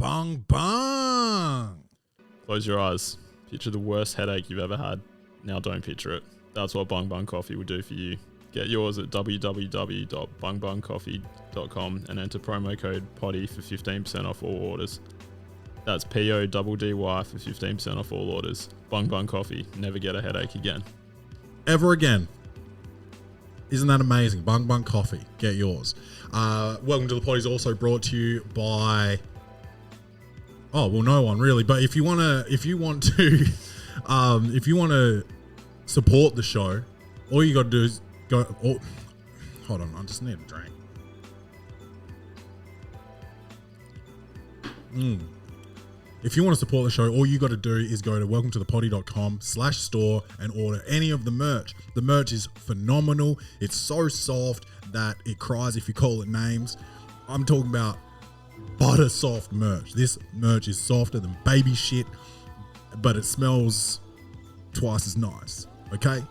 Bong bong. Close your eyes. Picture the worst headache you've ever had. Now don't picture it. That's what Bong Bong Coffee will do for you. Get yours at www.bongbongcoffee.com and enter promo code PODDY for 15% off all orders. That's PODDY for 15% off all orders. Bong Bong Coffee. Never get a headache again. Ever again. Isn't that amazing? Bong Bong Coffee. Get yours. Welcome to the Poddy is also brought to you by... Oh, well, no one really. But if you want to support the show, all you got to do is go... Oh, hold on. I just need a drink. If you want to support the show, all you got to do is go to welcometothepoddy.com/store and order any of the merch. The merch is phenomenal. It's so soft that it cries if you call it names. I'm talking about butter soft merch. This merch is softer than baby shit, but it smells twice as nice. Okay?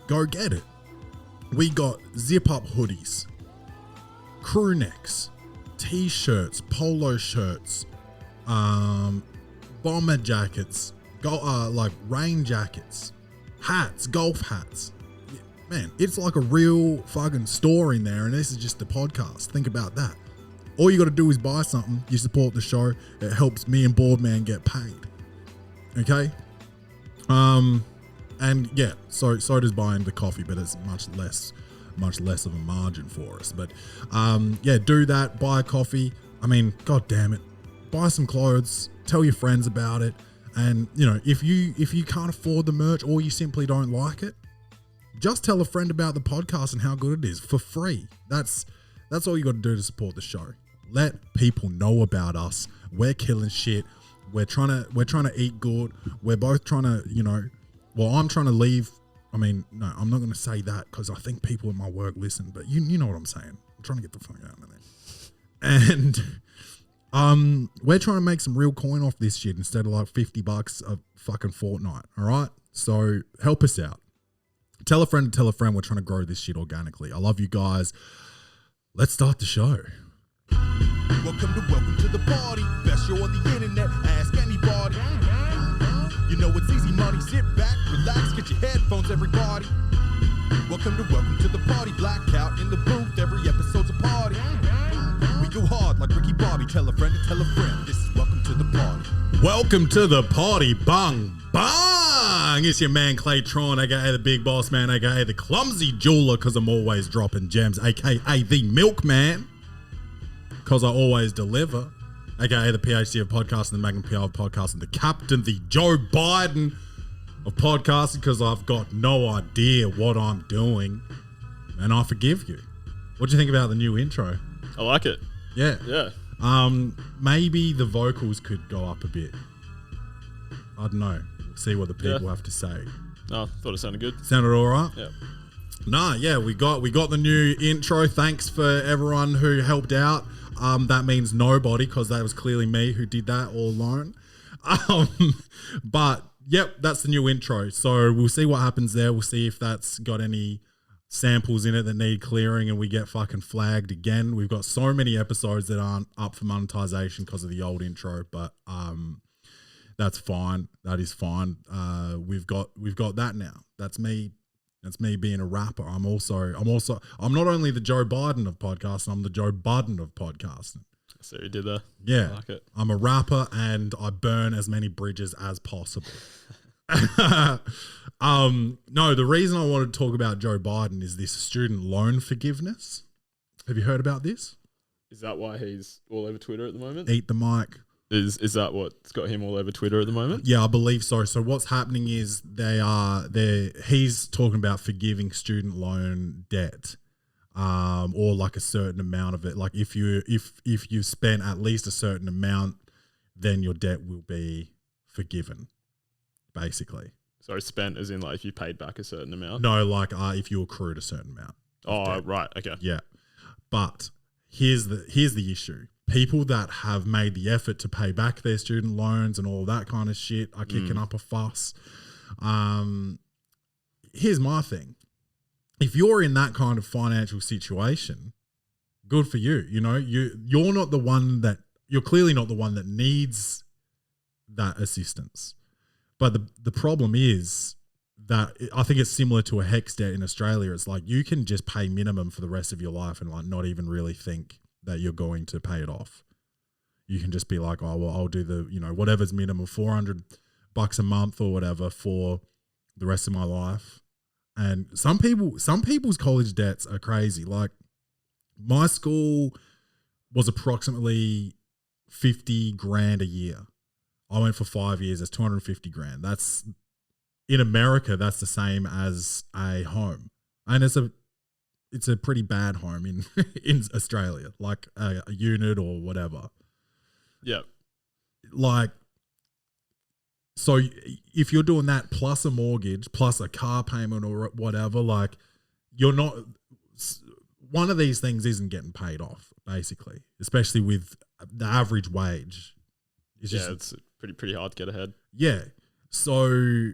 Go get it. We got zip up hoodies, crew necks, t-shirts, polo shirts, bomber jackets, like rain jackets, hats, golf hats. Man, it's like a real fucking store in there, and this is just a podcast. Think about that. All you got to do is buy something. You support the show. It helps me and Boardman get paid. Okay? And yeah, so does buying the coffee, but it's much less of a margin for us. But yeah, do that. Buy a coffee. I mean, god damn it. Buy some clothes. Tell your friends about it. And you know, if you can't afford the merch or you simply don't like it, just tell a friend about the podcast and how good it is for free. That's all you got to do to support the show. Let people know about us. We're killing shit. We're trying to eat good. We're both trying to, well, I'm trying to leave. I mean, no, I'm not going to say that because I think people at my work listen, but you know what I'm saying. I'm trying to get the fuck out of there. And we're trying to make some real coin off this shit instead of like $50 a fucking fortnight. All right. So help us out. Tell a friend to tell a friend. We're trying to grow this shit organically. I love you guys. Let's start the show. Welcome to the party. Best show on the internet. Ask anybody. You know it's easy money. Sit back, relax, get your headphones, everybody. Welcome to the party. Blackout in the booth. Every episode's a party. We go hard like Ricky Bobby. Tell a friend to tell a friend. This is welcome to the party. Welcome to the party. Bang bang. It's your man Claytron, aka the big boss man, aka the clumsy jeweler, because I'm always dropping gems, aka the milkman, because I always deliver, aka the PhD of podcasting, the Magnum PR of podcasting, the captain, the Joe Biden of podcasting, because I've got no idea what I'm doing, and I forgive you. What do you think about the new intro? I like it. Yeah. Yeah. Maybe the vocals could go up a bit. I don't know. We'll see what the people have to say. Oh, thought it sounded good. Sounded all right? Yeah. Nah, yeah, we got the new intro. Thanks for everyone who helped out. That means nobody, because that was clearly me who did that all alone. But yep, that's the new intro. So we'll see what happens there. We'll see if that's got any samples in it that need clearing and we get fucking flagged again. We've got so many episodes that aren't up for monetization because of the old intro, but that's fine. That is fine. We've got that now. That's me being a rapper. I'm not only the Joe Biden of podcasting, I'm the Joe Budden of podcasting. So you did that. Yeah. I like it. I'm a rapper and I burn as many bridges as possible. No, the reason I wanted to talk about Joe Biden is this student loan forgiveness. Have you heard about this? Is that why he's all over Twitter at the moment? Eat the mic. Is that what's got him all over Twitter at the moment? Yeah, I believe so. So what's happening is he's talking about forgiving student loan debt, or like a certain amount of it. Like if you spent at least a certain amount, then your debt will be forgiven, basically. So spent as in like if you paid back a certain amount? No, like if you accrued a certain amount. Oh, right. Okay. Yeah. But here's the issue. People that have made the effort to pay back their student loans and all that kind of shit are kicking up a fuss. Here's my thing. If you're in that kind of financial situation, good for you. You know, you're not the one that you're clearly not the one that needs that assistance. But the problem is that I think it's similar to a HECS debt in Australia. It's like you can just pay minimum for the rest of your life and like not even really think that you're going to pay it off. You can just be like, oh, well, I'll do the, whatever's minimum, $400 a month or whatever for the rest of my life. And some people's college debts are crazy. Like my school was approximately 50 grand a year. I went for 5 years. That's 250 grand. That's in America. That's the same as a home, and it's a pretty bad home in in Australia, like a unit or whatever. Yeah. Like, so if you're doing that plus a mortgage, plus a car payment or whatever, like you're not, one of these things isn't getting paid off, basically, especially with the average wage. It's pretty hard to get ahead. Yeah. So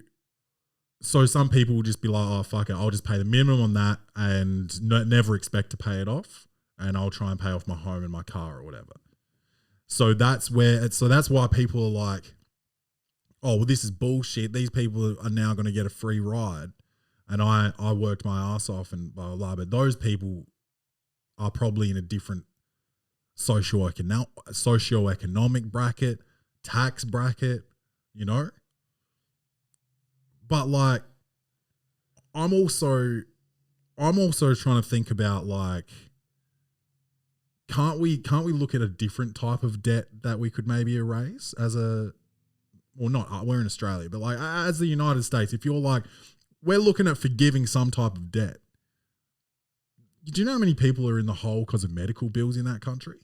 some people will just be like, oh, fuck it, I'll just pay the minimum on that and never expect to pay it off. And I'll try and pay off my home and my car or whatever. So that's why people are like, oh, well, this is bullshit. These people are now going to get a free ride. And I worked my ass off and blah, blah, blah. But those people are probably in a different socioeconomic bracket, tax bracket, But like, I'm also trying to think about like, can't we look at a different type of debt that we could maybe erase we're in Australia, but like as the United States, if you're like, we're looking at forgiving some type of debt. Do you know how many people are in the hole because of medical bills in that country?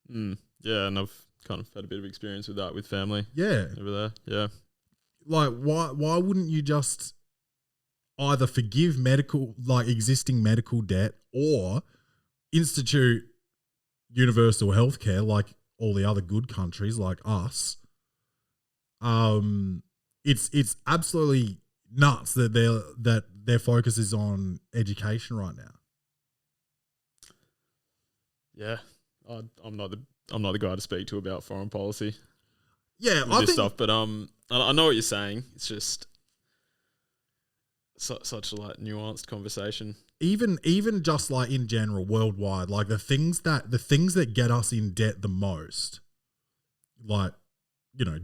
Yeah, and I've kind of had a bit of experience with that with family. Yeah. Over there. Yeah. Like, why wouldn't you just either forgive existing medical debt or institute universal healthcare like all the other good countries like us? It's absolutely nuts that their focus is on education right now. Yeah, I'm not the guy to speak to about foreign policy. Yeah, I think stuff, but I know what you're saying. It's just such a like nuanced conversation. Even just like in general, worldwide, like the things that get us in debt the most, like,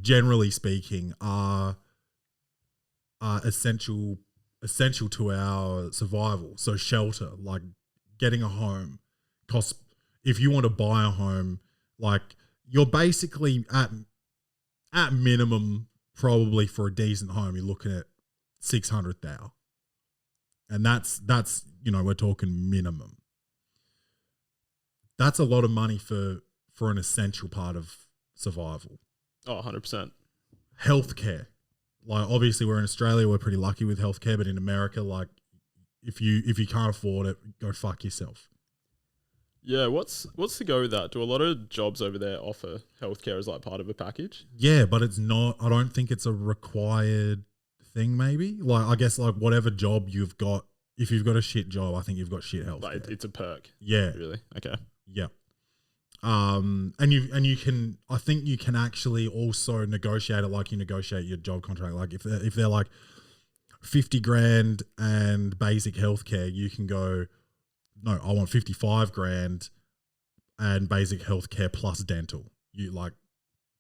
generally speaking, are essential to our survival. So shelter, like getting a home, costs. If you want to buy a home, like you're basically at minimum, probably for a decent home, you're looking at 600,000, and that's we're talking minimum. That's a lot of money for an essential part of survival. Oh, 100%. Healthcare, like obviously we're in Australia, we're pretty lucky with healthcare, but in America, like if you can't afford it, go fuck yourself. Yeah, what's the go with that? Do a lot of jobs over there offer healthcare as like part of a package? Yeah, but it's not. I don't think it's a required thing. Maybe like I guess like whatever job you've got, if you've got a shit job, I think you've got shit healthcare. Like it's a perk. Yeah. Really? Okay. Yeah. And you can. I think you can actually also negotiate it like you negotiate your job contract. Like if they're like 50 grand and basic healthcare, you can go, no, I want 55 grand and basic healthcare plus dental. You like,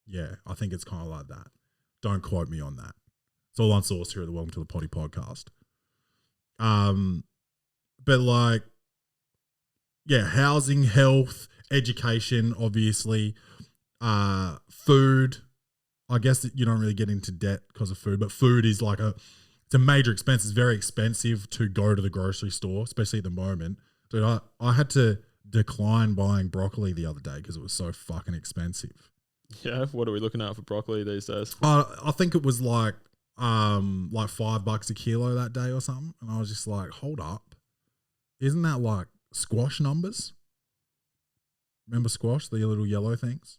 yeah, I think it's kind of like that. Don't quote me on that. It's all unsourced here at the Welcome to the Poddy podcast. But like, yeah, housing, health, education, obviously, food. I guess that you don't really get into debt because of food, but food is like it's a major expense. It's very expensive to go to the grocery store, especially at the moment. Dude, I had to decline buying broccoli the other day because it was so fucking expensive. Yeah, what are we looking at for broccoli these days? I think it was like $5 a kilo that day or something, and I was just like, hold up, isn't that like squash numbers? Remember squash, the little yellow things?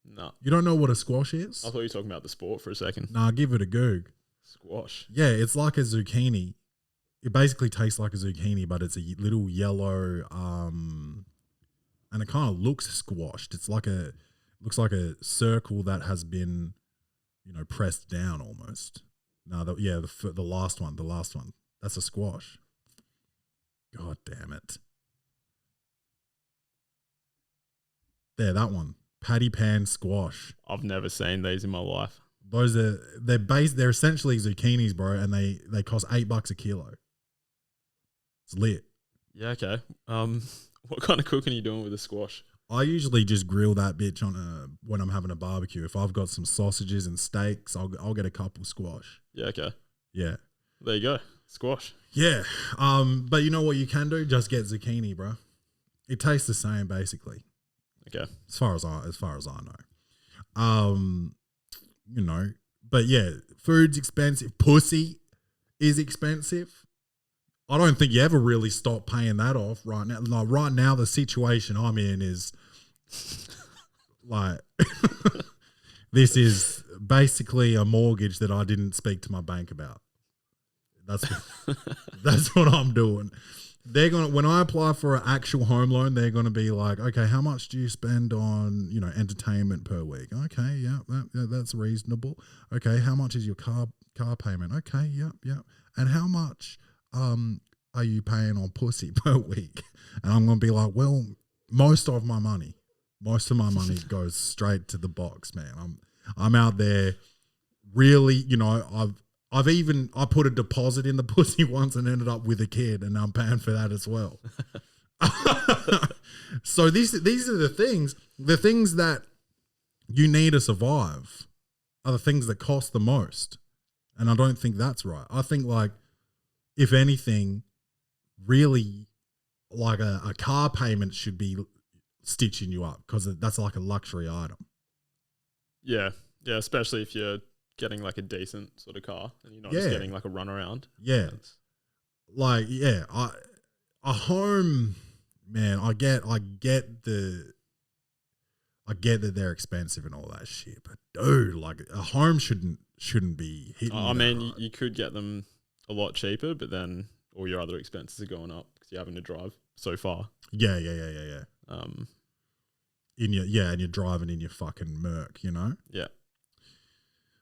No. You don't know what a squash is? I thought you were talking about the sport for a second. Nah, give it a goog. Squash. Yeah, it's like a zucchini. It basically tastes like a zucchini, but it's a little yellow, and and it kind of looks squashed. Looks like a circle that has been, pressed down almost. No, the last one, that's a squash. God damn it. There, that one. Patty pan squash. I've never seen these in my life. They're essentially zucchinis, bro, and they cost $8 a kilo. It's lit. Yeah, okay. What kind of cooking are you doing with a squash? I usually just grill that bitch when I'm having a barbecue. If I've got some sausages and steaks, I'll get a couple squash. Yeah, okay. Yeah. There you go. Squash. Yeah. But you know what you can do? Just get zucchini, bro. It tastes the same basically. Okay. As far as I know. But yeah, food's expensive. Pussy is expensive. I don't think you ever really stop paying that off right now. Like right now, the situation I'm in is like this is basically a mortgage that I didn't speak to my bank about. That's what I'm doing. They're when I apply for an actual home loan, they're gonna be like, okay, how much do you spend on entertainment per week? Okay, yeah, that's reasonable. Okay, how much is your car payment? Okay, yep. And how much are you paying on pussy per week? And I'm gonna be like, well, most of my money goes straight to the box, man. I'm out there really, I put a deposit in the pussy once and ended up with a kid, and I'm paying for that as well. So these are the things that you need to survive are the things that cost the most. And I don't think that's right. I think like, if anything, really like a car payment should be stitching you up because that's like a luxury item. Yeah. Yeah. Especially if you're getting like a decent sort of car and you're not just getting like a run around. Yeah. A home, man, I get that they're expensive and all that shit, but dude, like a home shouldn't be hitting. I mean, you could get them a lot cheaper, but then all your other expenses are going up because you're having to drive so far. Yeah. And you're driving in your fucking Merc, Yeah.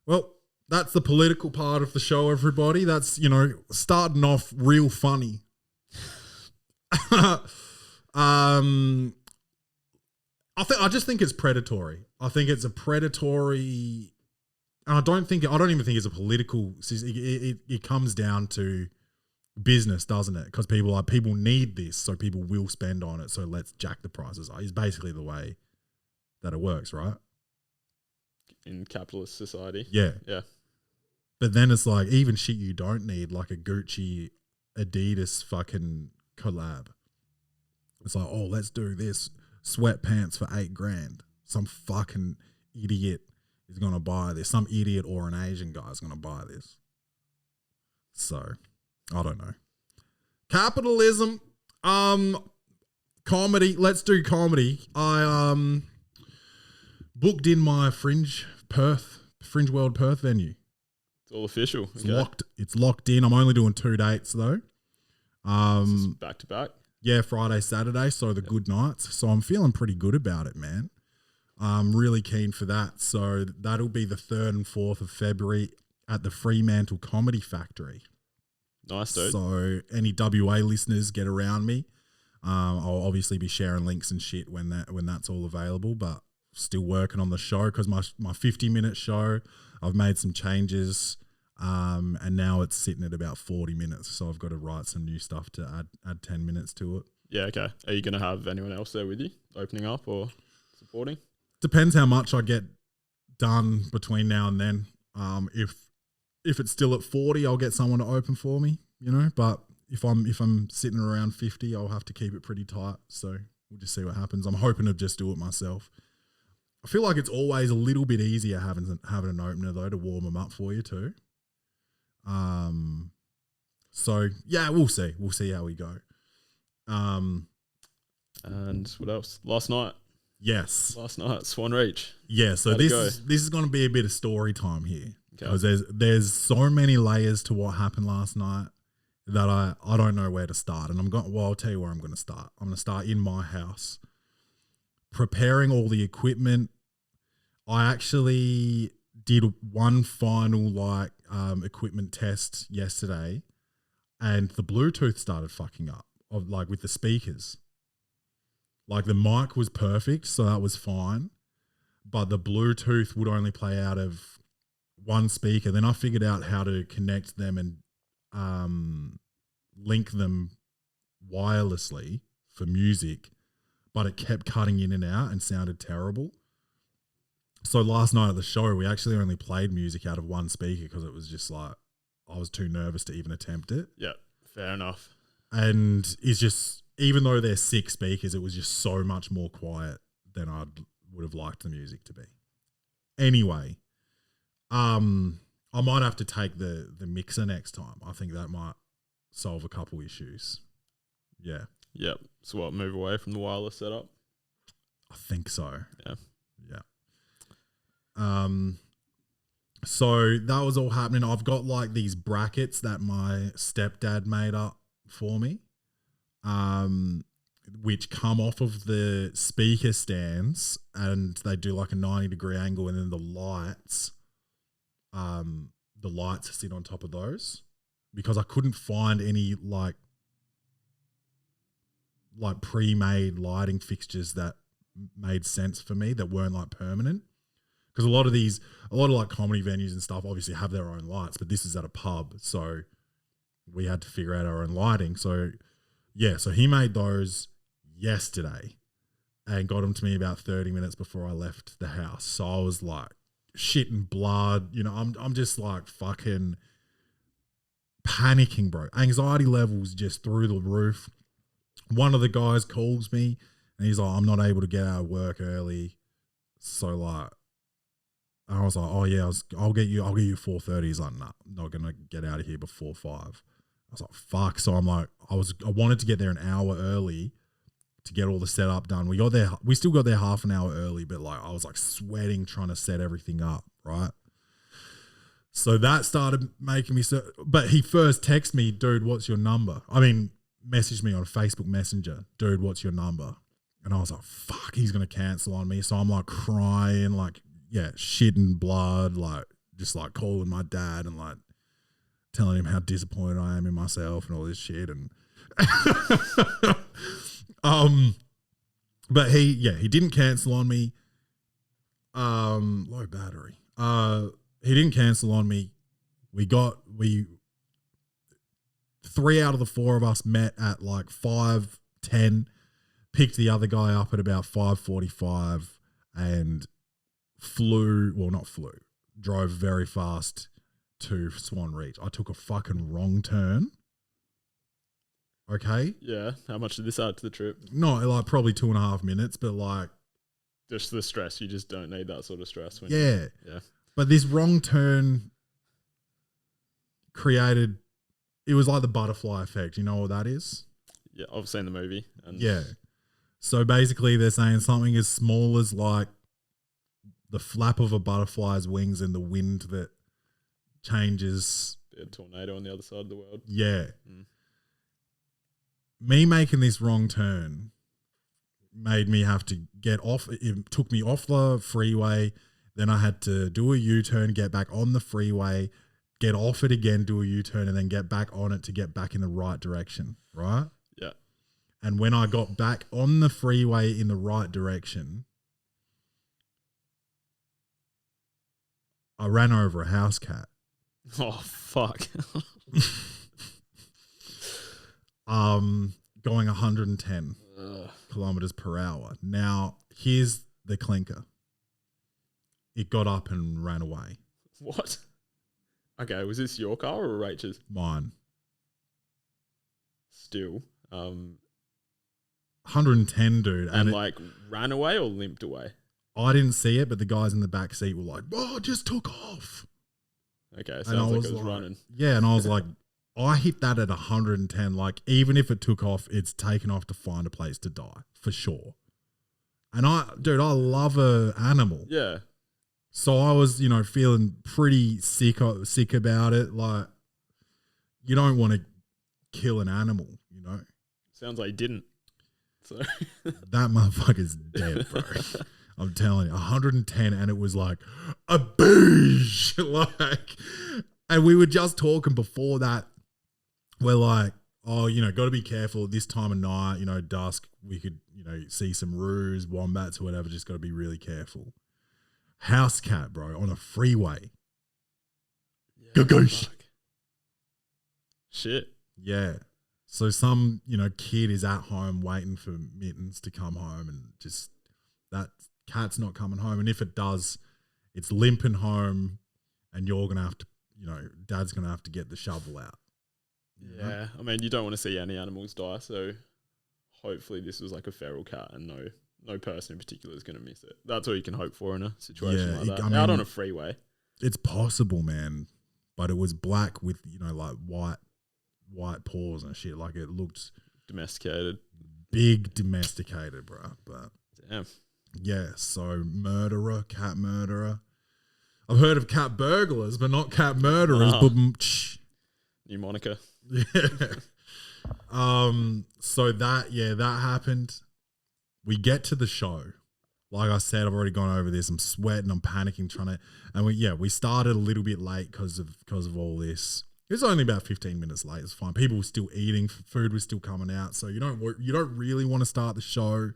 Well, that's the political part of the show, everybody. That's, starting off real funny. I just think it's predatory. I think it's a predatory, and I don't even think it's a political. It comes down to business, doesn't it? Because people need this, so people will spend on it. So let's jack the prices up. It's basically the way that it works, right? In capitalist society. Yeah. Yeah. But then it's like even shit you don't need, like a Gucci Adidas fucking collab. It's like, oh, let's do this sweatpants for $8,000. Some fucking idiot is gonna buy this. Some idiot or an Asian guy is gonna buy this. So I don't know. Capitalism. Comedy. Let's do comedy. I booked in my Fringe World Perth venue. It's all official. It's locked in. I'm only doing 2 dates though. Back to back. Yeah, Friday, Saturday. So the good nights. So I'm feeling pretty good about it, man. I'm really keen for that. So that'll be the 3rd and 4th of February at the Fremantle Comedy Factory. Nice, dude. So any WA listeners get around me. I'll obviously be sharing links and shit when that's all available, but still working on the show because my 50-minute show, I've made some changes, and now it's sitting at about 40 minutes. So I've got to write some new stuff to add 10 minutes to it. Yeah, okay. Are you going to have anyone else there with you, opening up or supporting? Depends how much I get done between now and then. If it's still at 40, I'll get someone to open for me, But if I'm sitting around 50, I'll have to keep it pretty tight. So we'll just see what happens. I'm hoping to just do it myself. I feel like it's always a little bit easier having an opener though to warm them up for you too. So yeah, we'll see. We'll see how we go. And what else? Last night, Swan Reach. Yeah. So this is going to be a bit of story time here because there's so many layers to what happened last night that I don't know where to start. And I'll tell you where I'm going to start. I'm going to start in my house. preparing all the equipment. I actually did one final equipment test yesterday, and the Bluetooth started fucking up with the speakers. Like the mic was perfect, so that was fine, but the Bluetooth would only play out of one speaker. Then I figured out how to connect them and link them wirelessly for music, but it kept cutting in and out and sounded terrible. So last night at the show, we actually only played music out of one speaker because it was just like I was too nervous to even attempt it. Yeah, fair enough. And it's just, even though they're 6 speakers, it was just so much more quiet than I would have liked the music to be. Anyway, I might have to take the mixer next time. I think that might solve a couple issues. Yeah. Yep. So what, move away from the wireless setup? I think so. Yeah. So that was all happening. I've got like these brackets that my stepdad made up for me, which come off of the speaker stands, and they do like a 90-degree angle, and then the lights sit on top of those, because I couldn't find any like pre-made lighting fixtures that made sense for me that weren't like permanent. Because a lot of like comedy venues and stuff obviously have their own lights, but this is at a pub, so we had to figure out our own lighting. So yeah, so he made those yesterday and got them to me about 30 minutes before I left the house. So I was like shitting blood, I'm just like fucking panicking, bro. Anxiety levels just through the roof. One of the guys calls me and he's like, I'm not able to get out of work early. So like, I was like, oh yeah, I'll get you 4:30. He's like, nah, I'm not gonna get out of here before 5. I was like, fuck. So I'm like, I wanted to get there an hour early to get all the setup done. We still got there half an hour early, but like I was like sweating trying to set everything up, right? So that started making me but he first texted me, dude, what's your number? I mean, messaged me on Facebook Messenger, dude, what's your number? And I was like, fuck, he's gonna cancel on me. So I'm like crying, like, yeah, shitting blood, like just like calling my dad and like telling him how disappointed I am in myself and all this shit. And but he didn't cancel on me. Low battery. He didn't cancel on me. 3 out of the 4 of us met at like 5:10, picked the other guy up at about 5:45 and drove very fast to Swan Reach. I took a fucking wrong turn. Okay. Yeah. How much did this add to the trip? No, like probably 2.5 minutes, but like just the stress. You just don't need that sort of stress. Yeah. Yeah. But this wrong turn it was like the butterfly effect. You know what that is? Yeah, I've seen the movie. And yeah. So basically they're saying something as small as like the flap of a butterfly's wings and the wind that changes. A tornado on the other side of the world. Yeah. Me making this wrong turn made me have to get off. It took me off the freeway. Then I had to do a U-turn, get back on the freeway, get off it again, do a U-turn, and then get back on it to get back in the right direction, right? Yeah. And when I got back on the freeway in the right direction, I ran over a house cat. Oh, fuck. Going 110 kilometers per hour. Now, here's the clinker. It got up and ran away. What? Okay, was this your car or Rachel's? Mine. Still. 110, dude. And like ran away or limped away? I didn't see it, but the guys in the back seat were like, oh, it just took off. Okay, sounds like it was running. Yeah, and I was like, I hit that at 110. Like, even if it took off, it's taken off to find a place to die, for sure. And I love a animal. Yeah. So I was, feeling pretty sick about it. Like, you don't want to kill an animal, Sounds like you didn't. So That motherfucker's dead, bro. I'm telling you, 110, and it was like a beige, like. And we were just talking before that. We're like, oh, got to be careful at this time of night. Dusk. We could, see some roos, wombats, or whatever. Just got to be really careful. House cat, bro, on a freeway. Gagoosh. Shit. Yeah. So some, kid is at home waiting for Mittens to come home, and just that cat's not coming home. And if it does, it's limping home, and you're going to have to, Dad's going to have to get the shovel out. Yeah. I mean, you don't want to see any animals die. So hopefully this was like a feral cat and no person in particular is going to miss it. That's all you can hope for in a situation like that. Out on a freeway. It's possible, man. But it was black with, like white paws and shit. Like it looked Domesticated. big domesticated, bro. But damn. Yeah, so cat murderer. I've heard of cat burglars, but not cat murderers. New moniker. Yeah. So that happened. We get to the show. Like I said, I've already gone over this. I'm sweating. I'm panicking, and we started a little bit late because of all this. It was only about 15 minutes late. It's fine. People were still eating. Food was still coming out. So you don't really want to start the show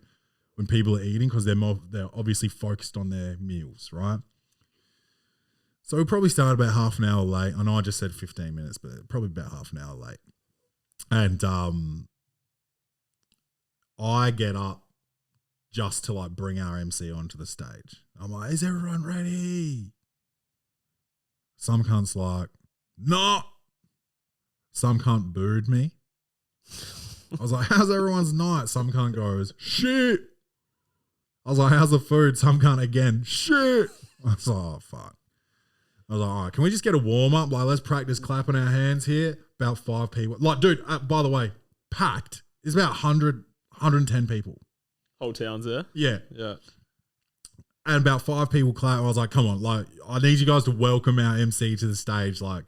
when people are eating because they're obviously focused on their meals, right? So we probably started about half an hour late. I know I just said 15 minutes, but probably about half an hour late. And I get up just to like bring our MC onto the stage. I'm like, is everyone ready? Some cunt's like, no. Some cunt booed me. I was like, how's everyone's night? Some cunt goes, shit. I was like, how's the food? Some cunt again, shit. I was like, oh, fuck. I was like, all right, can we just get a warm up? Like, let's practice clapping our hands here. About 5 people. Like, dude, by the way, packed. It's about 110 people. Whole town's there? Yeah. Yeah. And about 5 people clap. I was like, come on, like, I need you guys to welcome our MC to the stage. Like,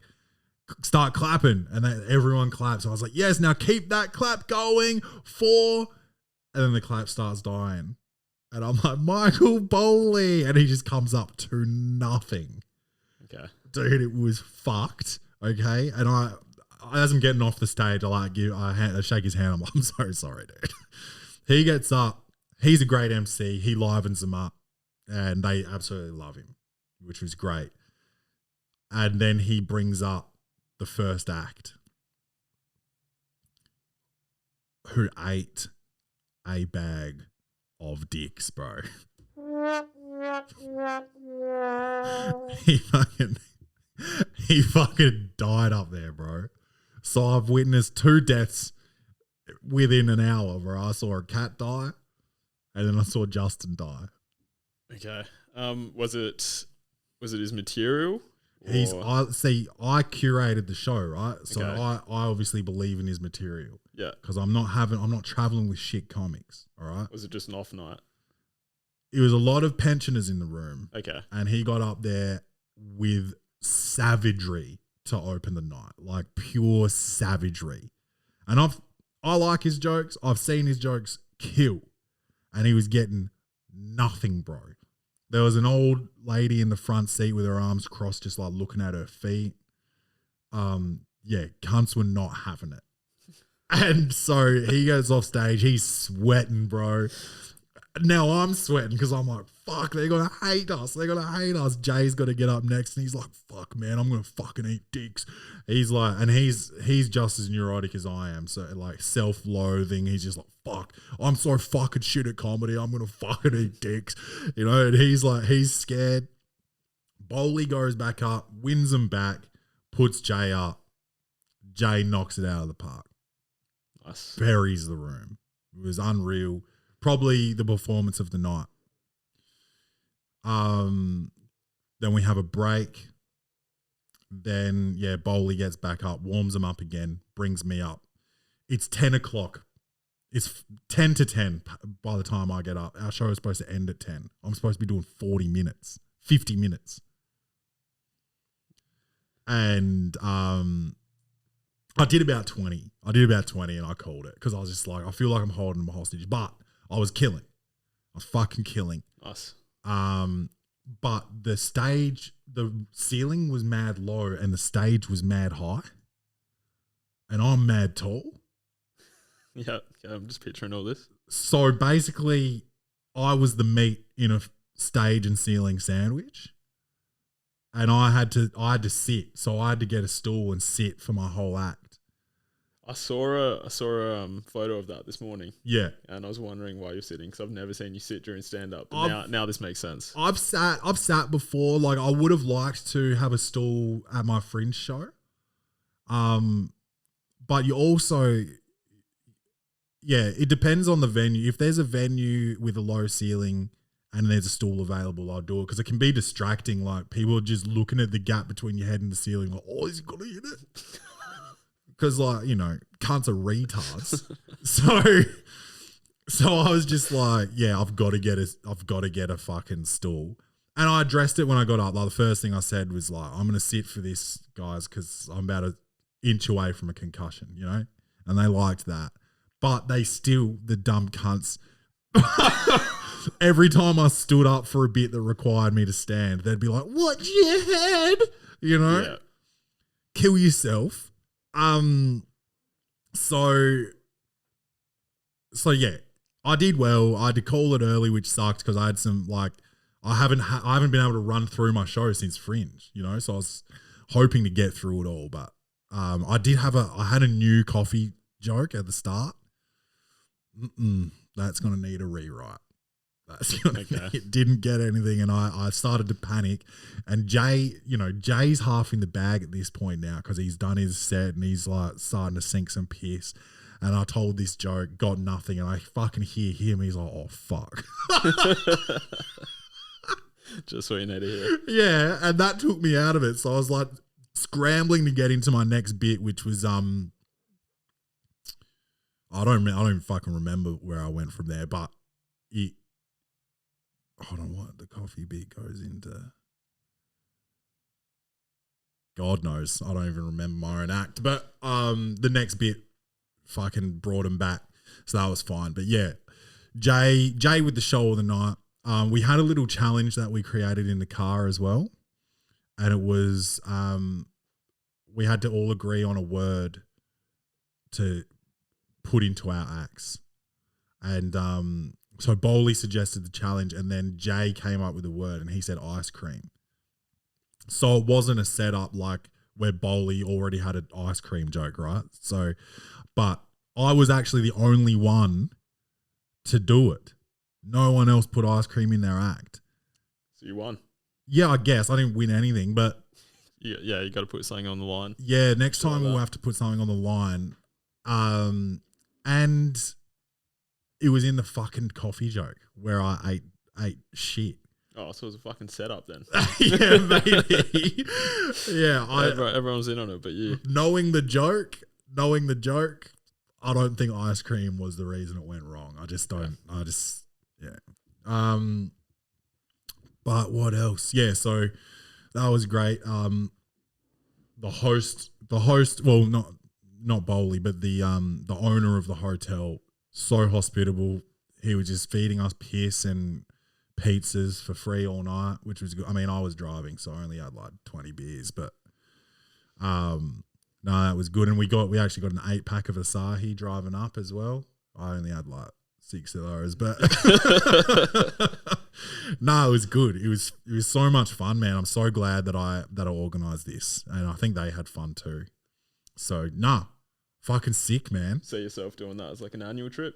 start clapping. And then everyone claps. I was like, yes, now keep that clap going. 4. And then the clap starts dying. And I'm like, Michael Bowley. And he just comes up to nothing. Okay. Dude, it was fucked. Okay. And as I'm getting off the stage, I shake his hand. I'm like, I'm so sorry, dude. He gets up. He's a great MC. He livens them up. And they absolutely love him, which was great. And then he brings up the first act, who ate a bag of dicks, bro. He fucking died up there, bro. So I've witnessed 2 deaths within an hour, where I saw a cat die and then I saw Justin die. Okay. Was it his material? I curated the show, right? So Okay. I obviously believe in his material. Yeah. Because I'm not traveling with shit comics. All right. Was it just an off night? It was a lot of pensioners in the room. Okay. And he got up there with savagery to open the night, like pure savagery. And I like his jokes. I've seen his jokes kill. And he was getting nothing, bro. There was an old lady in the front seat with her arms crossed, just like looking at her feet. Yeah, cunts were not having it. And so he goes off stage. He's sweating, bro. Now I'm sweating because I'm like, fuck, they're going to hate us. They're going to hate us. Jay's got to get up next. And he's like, fuck, man, I'm going to fucking eat dicks. He's like, and he's just as neurotic as I am. So like self-loathing. He's just like, fuck, I'm so fucking shit at comedy. I'm going to fucking eat dicks. And he's like, he's scared. Bowley goes back up, wins him back, puts Jay up. Jay knocks it out of the park. Nice. Buries the room. It was unreal. Probably the performance of the night. Then we have a break. Then, Bowley gets back up, warms him up again, brings me up. It's 10 o'clock. It's 10 to 10 by the time I get up. Our show is supposed to end at 10. I'm supposed to be doing 40 minutes, 50 minutes. And I did about 20. And I called it because I was just like, I feel like I'm holding them hostage. But I was killing. I was fucking killing. Nice. But the ceiling was mad low and the stage was mad high. And I'm mad tall. Yeah, I'm just picturing all this. So basically, I was the meat in a stage and ceiling sandwich. And I had to sit. So I had to get a stool and sit for my whole act. I saw a photo of that this morning. Yeah, and I was wondering why you're sitting because I've never seen you sit during stand up. But now this makes sense. I've sat before. Like I would have liked to have a stool at my Fringe show. But you also, yeah, it depends on the venue. If there's a venue with a low ceiling and there's a stool available, I'll do it because it can be distracting. Like people are just looking at the gap between your head and the ceiling, like, oh, is he gonna hit it? Because, like, you know, cunts are retards. So I was just like, yeah, I've got to get a fucking stool. And I addressed it when I got up. Like the first thing I said was like, I'm gonna sit for this, guys, because I'm about an inch away from a concussion, you know? And they liked that. But they still, the dumb cunts, every time I stood up for a bit that required me to stand, they'd be like, "Watch your head," you know? Yeah. Kill yourself. So yeah, I did well. I had to call it early, which sucked because I had some I haven't been able to run through my show since Fringe, you know. So I was hoping to get through it all, but I had a new coffee joke at the start. That's gonna need a rewrite. It didn't get anything, and I started to panic. And Jay's half in the bag at this point now because he's done his set and he's like starting to sink some piss. And I told this joke, got nothing, and I fucking hear him. He's like, "Oh fuck!" Just what you need to hear. Yeah, and that took me out of it. So I was like scrambling to get into my next bit, which was I don't even fucking remember where I went from there, but hold on, what the coffee bit goes into? God knows. I don't even remember my own act. But the next bit fucking brought him back. So that was fine. But yeah, Jay with the show of the night. We had a little challenge that we created in the car as well. And it was we had to all agree on a word to put into our acts. And so Bowley suggested the challenge, and then Jay came up with a word, and he said ice cream. So it wasn't a setup like where Bowley already had an ice cream joke, right? So, but I was actually the only one to do it. No one else put ice cream in their act. So you won. Yeah, I guess. I didn't win anything, but... Yeah, you got to put something on the line. Yeah, next time we'll have to put something on the line. And... it was in the fucking coffee joke where I ate shit. Oh, so it was a fucking setup then. Yeah, maybe. Yeah, everyone's in on it, but you. Knowing the joke, I don't think ice cream was the reason it went wrong. I just don't. Yeah. But what else? Yeah, so that was great. The host. Well, not Bowley, but the owner of the hotel. So hospitable. He was just feeding us piss and pizzas for free all night, which was good. I mean, I was driving, so I only had like 20 beers, but no, that was good. And we actually got an 8-pack of Asahi driving up as well. I only had like 6 of those, but no, it was good. It was so much fun, man. I'm so glad that I organized this, and I think they had fun too. So fucking sick, man. See yourself doing that as like an annual trip?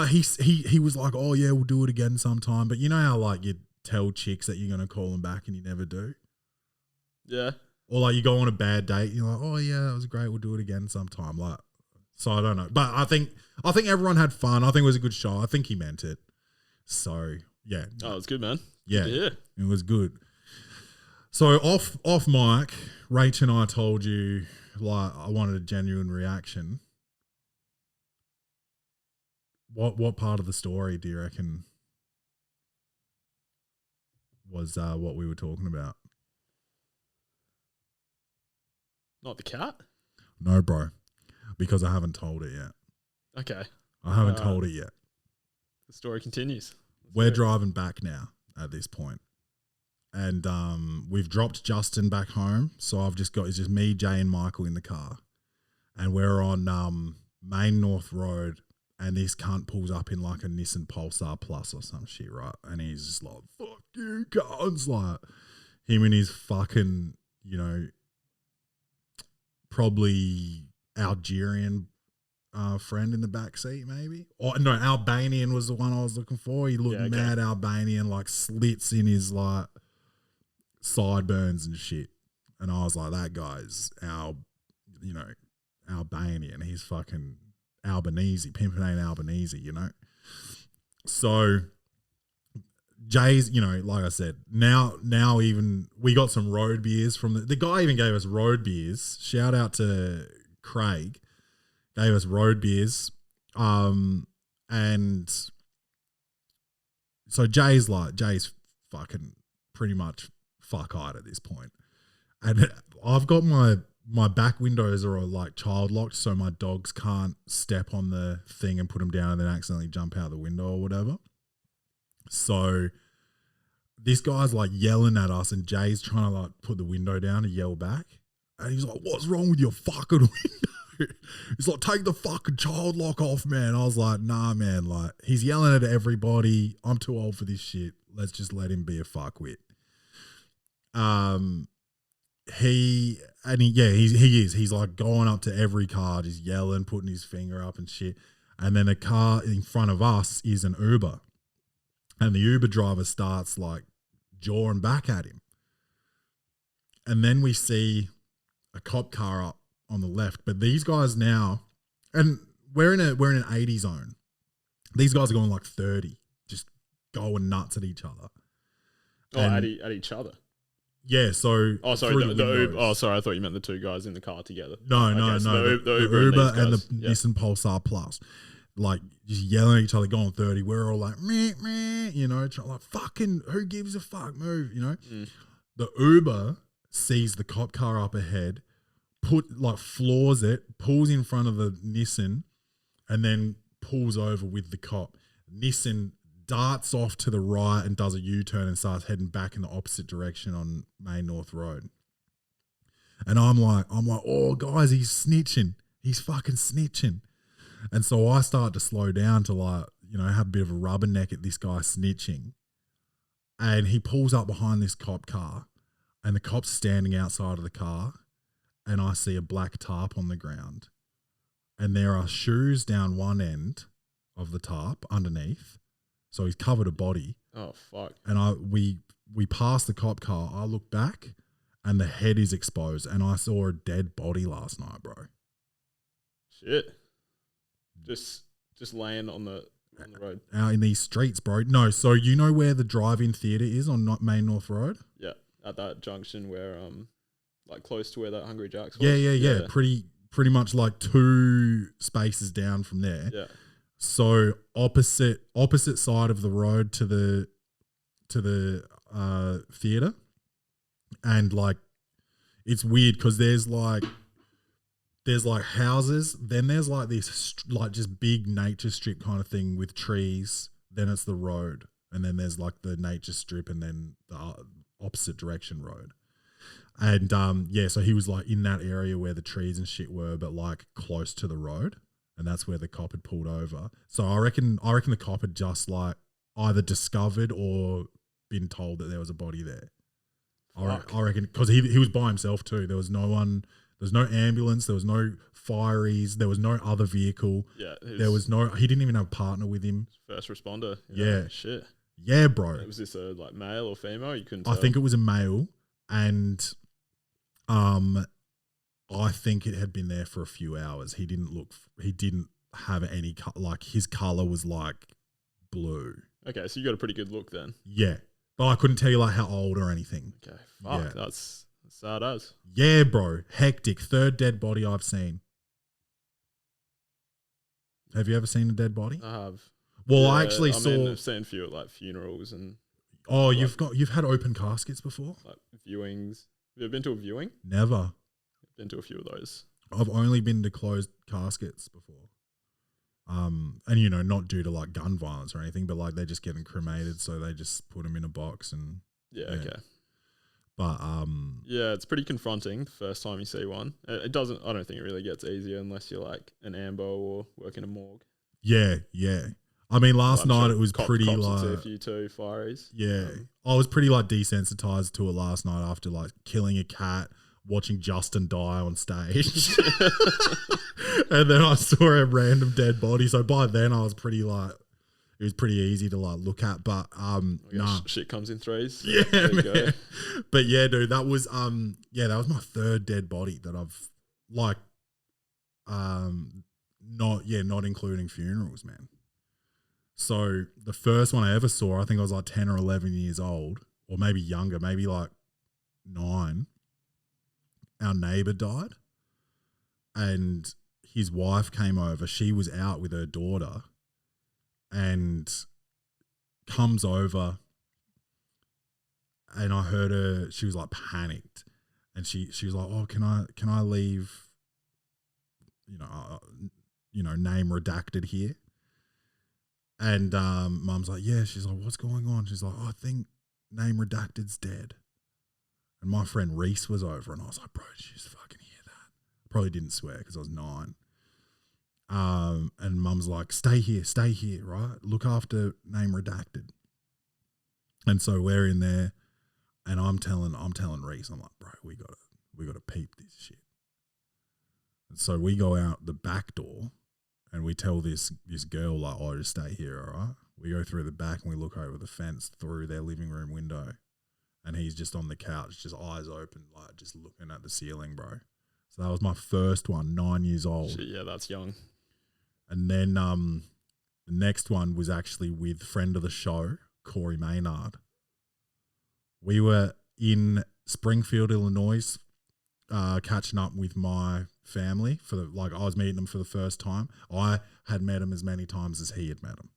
He was like, "Oh yeah, we'll do it again sometime." But you know how like you tell chicks that you're gonna call them back and you never do? Yeah. Or like you go on a bad date, and you're like, "Oh yeah, that was great. We'll do it again sometime." Like, so I don't know, but I think everyone had fun. I think it was a good show. I think he meant it. So yeah. Oh, it's good, man. Yeah, it was good. So off mic, Rach and I told you like I wanted a genuine reaction. What part of the story do you reckon was what we were talking about? Not the cat? No, bro, because I haven't told it yet. Okay. I haven't told it yet. The story continues. We're driving back now at this point. And we've dropped Justin back home. So it's just me, Jay, and Michael in the car. And we're on Main North Road. And this cunt pulls up in like a Nissan Pulsar Plus or some shit, right? And he's just like, fuck you, cunts. Like, him and his fucking, probably Algerian friend in the back seat, maybe. Or no, Albanian was the one I was looking for. He looked mad Albanian, like slits in his like sideburns and shit. And I was like, that guy's Albanian. He's fucking Albanese, pimping ain't Albanese, So Jay's, like I said, now even we got some road beers from the guy even gave us road beers. Shout out to Craig. Gave us road beers. And so Jay's fucking pretty much fuck-eyed at this point. And I've got my back windows are like child locked, so my dogs can't step on the thing and put them down and then accidentally jump out the window or whatever. So this guy's like yelling at us and Jay's trying to like put the window down and yell back. And he's like, what's wrong with your fucking window? He's like, take the fucking child lock off, man. I was like, nah, man. Like, he's yelling at everybody. I'm too old for this shit. Let's just let him be a fuckwit. He is. He's like going up to every car, just yelling, putting his finger up and shit. And then a car in front of us is an Uber. And the Uber driver starts like jawing back at him. And then we see a cop car up on the left. But these guys now, and we're in an 80 zone. These guys are going like 30, just going nuts at each other. Oh, at each other. Yeah, so sorry, the Uber. Oh, sorry, I thought you meant the two guys in the car together. No. The Uber and the Nissan Pulsar Plus, like just yelling at each other, going 30. We're all like, meh, meh, like fucking who gives a fuck, move, The Uber sees the cop car up ahead, floors it, pulls in front of the Nissan, and then pulls over with the cop. Nissan darts off to the right and does a U-turn and starts heading back in the opposite direction on Main North Road. And I'm like, oh guys, he's snitching. He's fucking snitching. And so I start to slow down to like, have a bit of a rubberneck at this guy snitching. And he pulls up behind this cop car and the cop's standing outside of the car and I see a black tarp on the ground. And there are shoes down one end of the tarp underneath. So he's covered a body. Oh, fuck. And we passed the cop car. I look back and the head is exposed. And I saw a dead body last night, bro. Shit. Just laying on the road. Out in these streets, bro. No, so you know where the drive-in theatre is on Main North Road? Yeah, at that junction where, like close to where that Hungry Jack's was. Yeah. Pretty much like 2 spaces down from there. Yeah. So opposite side of the road to the theater, and like it's weird because there's like houses, then there's like this like just big nature strip kind of thing with trees. Then it's the road, and then there's like the nature strip, and then the opposite direction road. And so he was like in that area where the trees and shit were, but like close to the road. And that's where the cop had pulled over. So I reckon the cop had just like either discovered or been told that there was a body there. I reckon because he was by himself too. There was no one. There was no ambulance. There was no fireys. There was no other vehicle. Yeah. There was no. He didn't even have a partner with him. First responder. Yeah. Shit. Yeah, bro. Was this a like male or female? You couldn't tell. I think it was a male, and I think it had been there for a few hours. He didn't have any like his color was like blue. Okay, so you got a pretty good look then. Yeah, but I couldn't tell you like how old or anything. Okay, fuck, yeah. That's sad as. Yeah, bro, hectic. 3rd dead body I've seen. Have you ever seen a dead body? I have. Well, yeah, I actually saw. I've seen a few at like funerals and. Oh, like, you've had open caskets before? Like viewings. Have you ever been to a viewing? Never. Been to a few of those. I've only been to closed caskets before. And you know, not due to like gun violence or anything, but like they're just getting cremated, so they just put them in a box and Okay. But yeah, it's pretty confronting the first time you see one. It doesn't. I don't think it really gets easier unless you're like an ambo or work in a morgue. Yeah. I mean, last night it was pretty cops like would see a few too, fireys. Yeah, I was pretty like desensitized to it last night after like killing a cat, watching Justin die on stage, and then I saw a random dead body. So by then I was pretty like, it was pretty easy to like look at. But nah, shit comes in threes. So yeah, man. But yeah, dude, that was that was my third dead body that I've like not including funerals, man. So the first one I ever saw, I think I was like 10 or 11 years old, or maybe younger, maybe like 9. Our neighbor died, and his wife came over. She was out with her daughter and comes over, and I heard her, she was like panicked, and she was like, "Oh, can I leave, name redacted here?" And Mum's like, "Yeah." She's like, "What's going on?" She's like, "Oh, I think name redacted's dead." And my friend Reese was over, and I was like, "Bro, did you just fucking hear that?" Probably didn't swear because I was 9. And Mum's like, stay here, right? Look after name redacted." And so we're in there, and I'm telling Reese, I'm like, "Bro, we gotta peep this shit." And so we go out the back door, and we tell this girl, like, "Oh, just stay here, all right?" We go through the back, and we look over the fence through their living room window, and he's just on the couch, just eyes open, like just looking at the ceiling, bro. So that was my first one, 9 years old. Shit, yeah, that's young. And then the next one was actually with friend of the show, Corey Maynard. We were in Springfield, Illinois, catching up with my family I was meeting them for the first time. I had met him as many times as he had met him.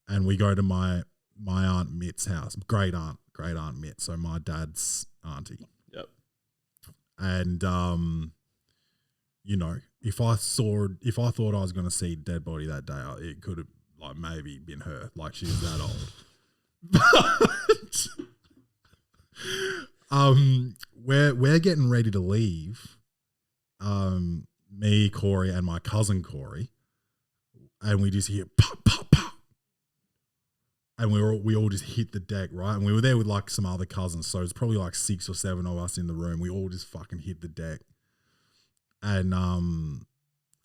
And we go to my Aunt Mitt's house, great aunt Mitt, so my dad's auntie. Yep. And if I thought I was going to see dead body that day, it could have like maybe been her, like she was that old. But we're getting ready to leave. Me, Corey, and my cousin Corey, and we just hear pop, pop, pop, and we all just hit the deck, right? And we were there with like some other cousins, so it's probably like 6 or 7 of us in the room. We all just fucking hit the deck, and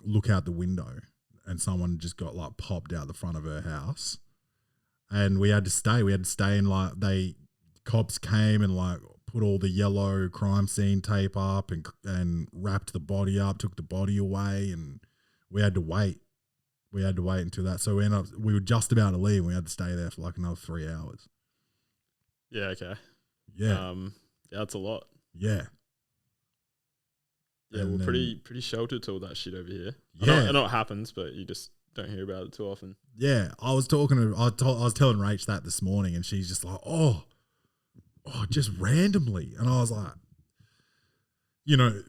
look out the window, and someone just got like popped out the front of her house, and we had to stay. And like cops came and like put all the yellow crime scene tape up and wrapped the body up, took the body away, and we had to wait. We had to wait until that. So we were just about to leave, and we had to stay there for like another 3 hours. Yeah, okay. Yeah. Yeah, that's a lot. Yeah. Yeah, we're pretty sheltered to all that shit over here. Yeah. I know it happens, but you just don't hear about it too often. Yeah. I was telling Rach that this morning, and she's just like, oh, just randomly. And I was like,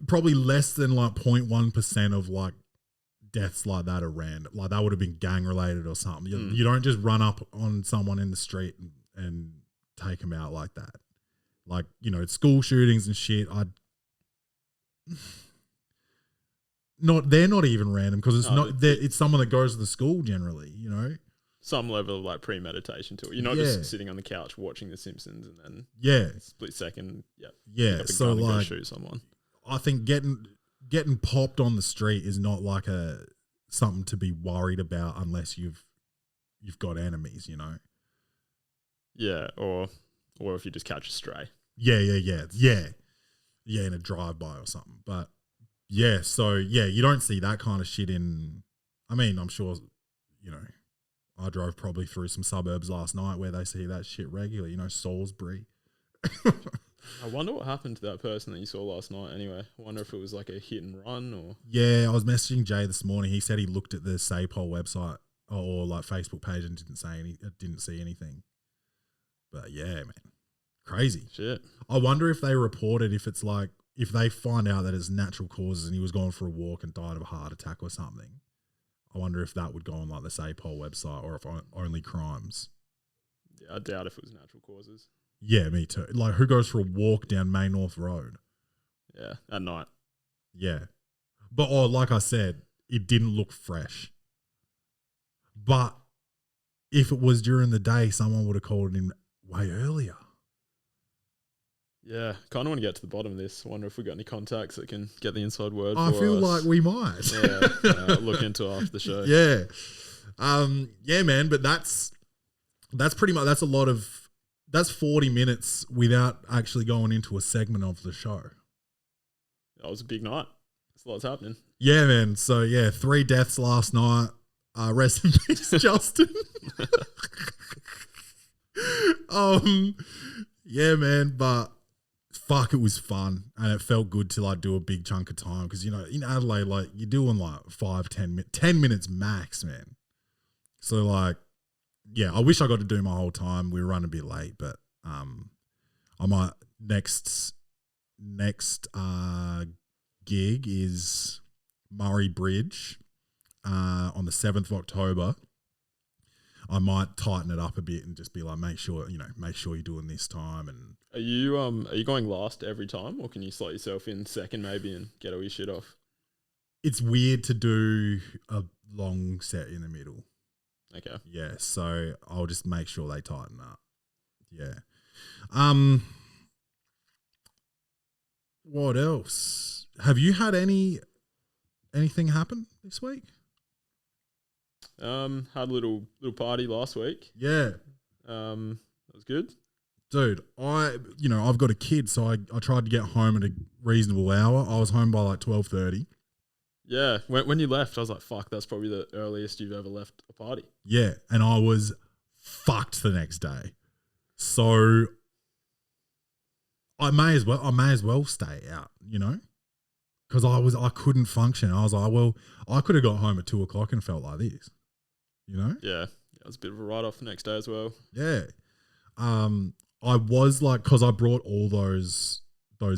probably less than like 0.1% of like deaths like that are random. Like that would have been gang related or something. You don't just run up on someone in the street and take them out like that. Like, school shootings and shit. They're not even random because it's someone that goes to the school generally, Some level of like premeditation to it. You're not just sitting on the couch watching The Simpsons and then split second, so like go shoot someone. I think getting popped on the street is not like something to be worried about unless you've got enemies, Yeah, or if you just catch a stray. Yeah, in a drive-by or something. But yeah, so yeah, you don't see that kind of shit I'm sure, I drove probably through some suburbs last night where they see that shit regularly, Salisbury. I wonder what happened to that person that you saw last night anyway. I wonder if it was like a hit and run or... Yeah, I was messaging Jay this morning. He said he looked at the SAPOL website or like Facebook page and didn't see anything. But yeah, man. Crazy. Shit. I wonder if they reported if if they find out that it's natural causes and he was going for a walk and died of a heart attack or something, I wonder if that would go on like the SAPOL website or if only crimes. Yeah, I doubt if it was natural causes. Yeah, me too. Like, who goes for a walk down Main North Road? Yeah, at night. Yeah. But, like I said, it didn't look fresh. But if it was during the day, someone would have called him way earlier. Yeah, kind of want to get to the bottom of this. I wonder if we got any contacts that can get the inside word I feel like we might. Yeah, look into it after the show. Yeah. Yeah, man, but that's pretty much, that's 40 minutes without actually going into a segment of the show. That was a big night. There's lots happening. Yeah, man. So, yeah, 3 deaths last night. Rest in peace, Justin. Yeah, man, but fuck, it was fun, and it felt good to like do a big chunk of time because, you know, in Adelaide, like, you're doing like 10 minutes max, man. So, like, yeah, I wish I got to do my whole time. We were running a bit late, but I might next gig is Murray Bridge on the 7th of October. I might tighten it up a bit and just be like, make sure you're doing this time. And are you going last every time, or can you slot yourself in second maybe and get all your shit off? It's weird to do a long set in the middle. Okay. Yeah, so I'll just make sure they tighten up. Yeah. What else? Have you had anything happen this week? Had a little party last week. Yeah. That was good. Dude, I've got a kid, so I tried to get home at a reasonable hour. I was home by like 12:30. Yeah. When you left, I was like, fuck, that's probably the earliest you've ever left a party. Yeah, and I was fucked the next day. So I may as well stay out, you know? Because I couldn't function. I was like, well, I could have got home at 2:00 and felt like this, you know? Yeah. It was a bit of a write-off the next day as well. Yeah. I was like, because I brought all those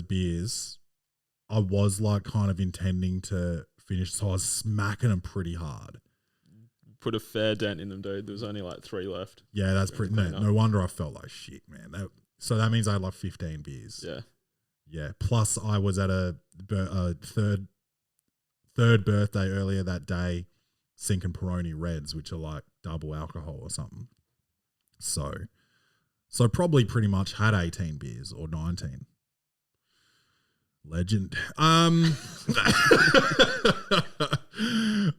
beers, I was like kind of intending to finish, so I was smacking them pretty hard. Put a fair dent in them, dude. There was only like 3 left. Yeah, that's pretty. No wonder I felt like shit, man. So that means I had like 15 beers. Yeah. Yeah. Plus, I was at a third birthday earlier that day, sinking Peroni Reds, which are like double alcohol or something. So probably pretty much had 18 beers or 19. Legend.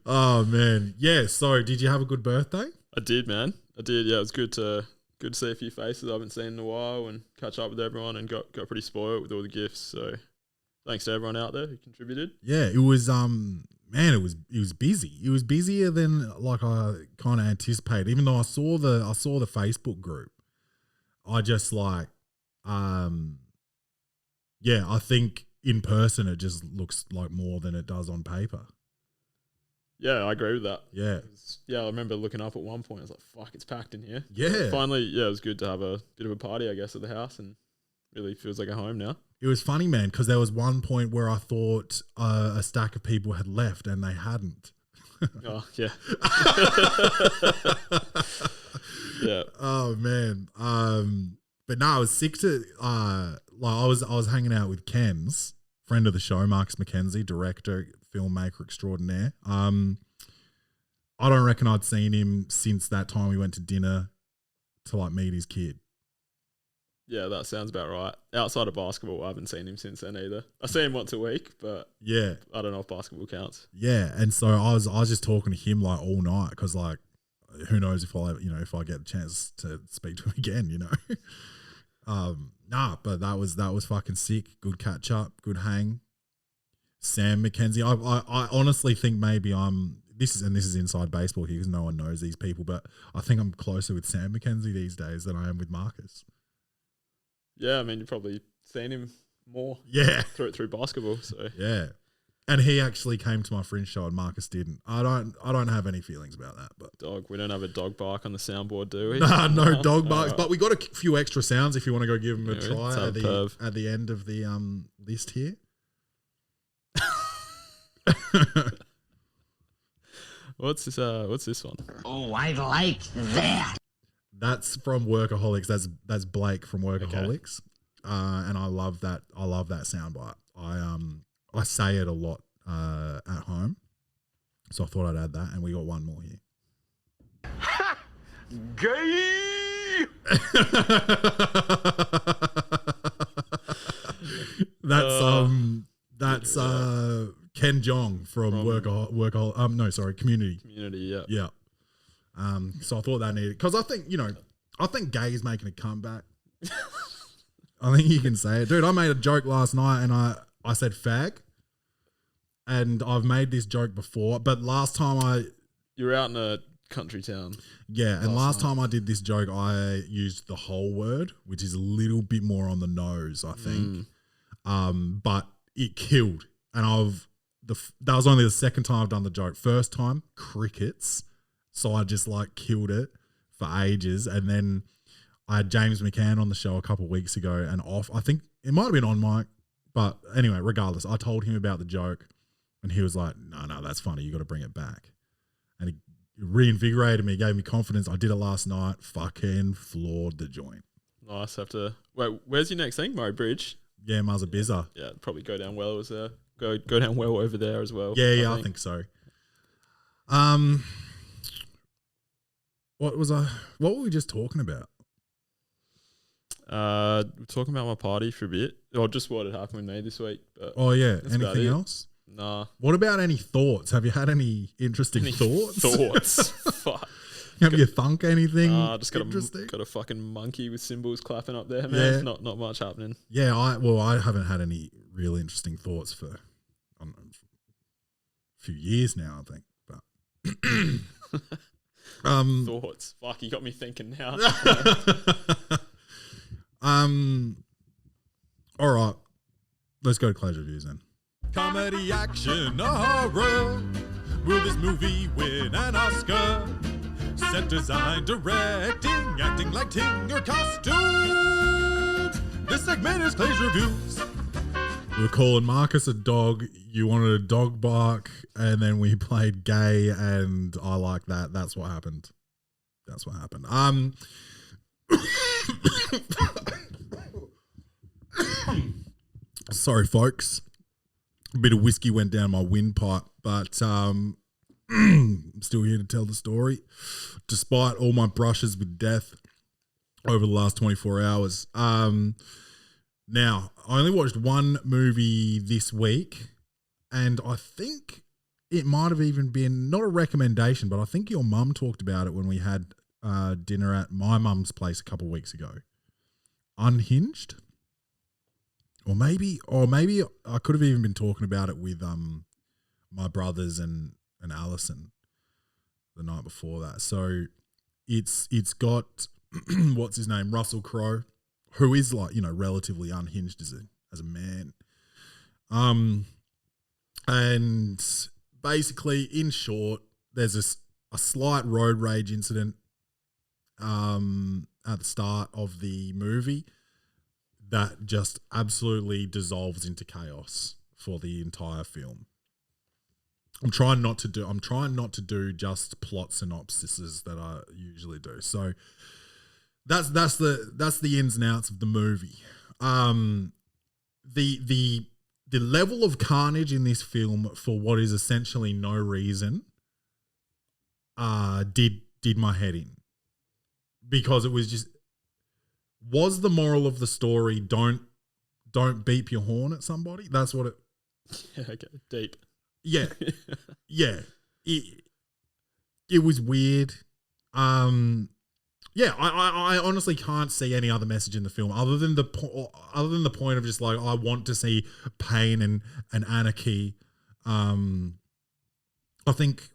Oh man. Yeah, so did you have a good birthday? I did, man. I did. Yeah, it was good to see a few faces I haven't seen in a while and catch up with everyone, and got pretty spoiled with all the gifts. So thanks to everyone out there who contributed. Yeah, it was man, it was busy. It was busier than like I kind of anticipated. Even though I saw the Facebook group, I just like yeah, I think in person it just looks like more than it does on paper. Yeah, I agree with that. Yeah. I remember looking up at one point. I was like, fuck, it's packed in here. Yeah. Finally, yeah, it was good to have a bit of a party, I guess, at the house, and really feels like a home now. It was funny, man, because there was one point where I thought a stack of people had left and they hadn't. Oh, yeah. Yeah. Oh, man. But no, I was sick to like I was hanging out with Ken's friend of the show, Marcus McKenzie, director, filmmaker extraordinaire. I don't reckon I'd seen him since that time we went to dinner to like meet his kid. Yeah, that sounds about right. Outside of basketball, I haven't seen him since then either. I see him once a week, but yeah, I don't know if basketball counts. Yeah, and so I was just talking to him like all night because like who knows if I get a chance to speak to him again, you know. But that was fucking sick. Good catch up, good hang. Sam McKenzie, I honestly think maybe this is inside baseball here because no one knows these people, but I think I'm closer with Sam McKenzie these days than I am with Marcus. Yeah, I mean you've probably seen him more. Yeah, through basketball. So yeah, and he actually came to my Fringe show and Marcus didn't. I don't have any feelings about that. But we don't have a dog bark on the soundboard, do we? Nah, no dog barks. But we got a few extra sounds if you want to go give them a try at the the end of the list here. What's this one? Oh, I like that. That's from Workaholics. That's Blake from Workaholics. And I love that. I love that soundbite. I say it a lot at home. So I thought I'd add that, and we got one more here. Ha! Gay! That's Ken Jeong from Workaholics. Community. Community, yeah. Yeah. So I thought that needed, because I think gay is making a comeback. I think you can say it. Dude, I made a joke last night and I said fag. And I've made this joke before, but last time you were out in a country town. Yeah, and last time I did this joke, I used the whole word, which is a little bit more on the nose, I think. But it killed. And that was only the second time I've done the joke. First time, crickets. So I just killed it for ages. And then I had James McCann on the show a couple of weeks ago and I think it might have been on mic, but anyway, regardless, I told him about the joke and he was like, no, that's funny. You got to bring it back. And he reinvigorated me, gave me confidence. I did it last night, fucking floored the joint. Nice. Wait, where's your next thing? Murray Bridge? Yeah, Muzza Bizza. Yeah, probably go down well. Go down well over there as well. Yeah, I think so. What were we just talking about? We're talking about my party for a bit, or just what had happened with me this week. But anything else? Nah. What about any thoughts? Have you had any interesting thoughts? Fuck. Have you thunk anything? Just got a fucking monkey with cymbals clapping up there, man. Yeah. Not much happening. Yeah, I haven't had any real interesting thoughts for a few years now, I think. But thoughts. Fuck, you got me thinking now. All right. Let's go to Close Reviews then. Comedy, action, or horror. Will this movie win an Oscar? Set design, directing, acting, lighting, or costumes. This segment is Clay's Reviews. We were calling Marcus a dog. You wanted a dog bark, and then we played gay, and I like that. That's what happened. Sorry, folks. A bit of whiskey went down my windpipe, but I'm still here to tell the story, despite all my brushes with death over the last 24 hours. Now, I only watched one movie this week, and I think it might have even been, not a recommendation, but I think your mum talked about it when we had dinner at my mum's place a couple of weeks ago. Unhinged? Or maybe I could have even been talking about it with my brothers and Alison the night before that. So it's got what's his name, Russell Crowe, who is relatively unhinged as a man. And basically, in short, there's a slight road rage incident at the start of the movie that just absolutely dissolves into chaos for the entire film. I'm trying not to do just plot synopsises that I usually do. So that's the ins and outs of the movie. The level of carnage in this film for what is essentially no reason did my head in, because it was just, was the moral of the story don't beep your horn at somebody? That's what it. Yeah, okay, deep. Yeah, yeah. It was weird. Yeah, I honestly can't see any other message in the film other than the point of just I want to see pain and anarchy. I think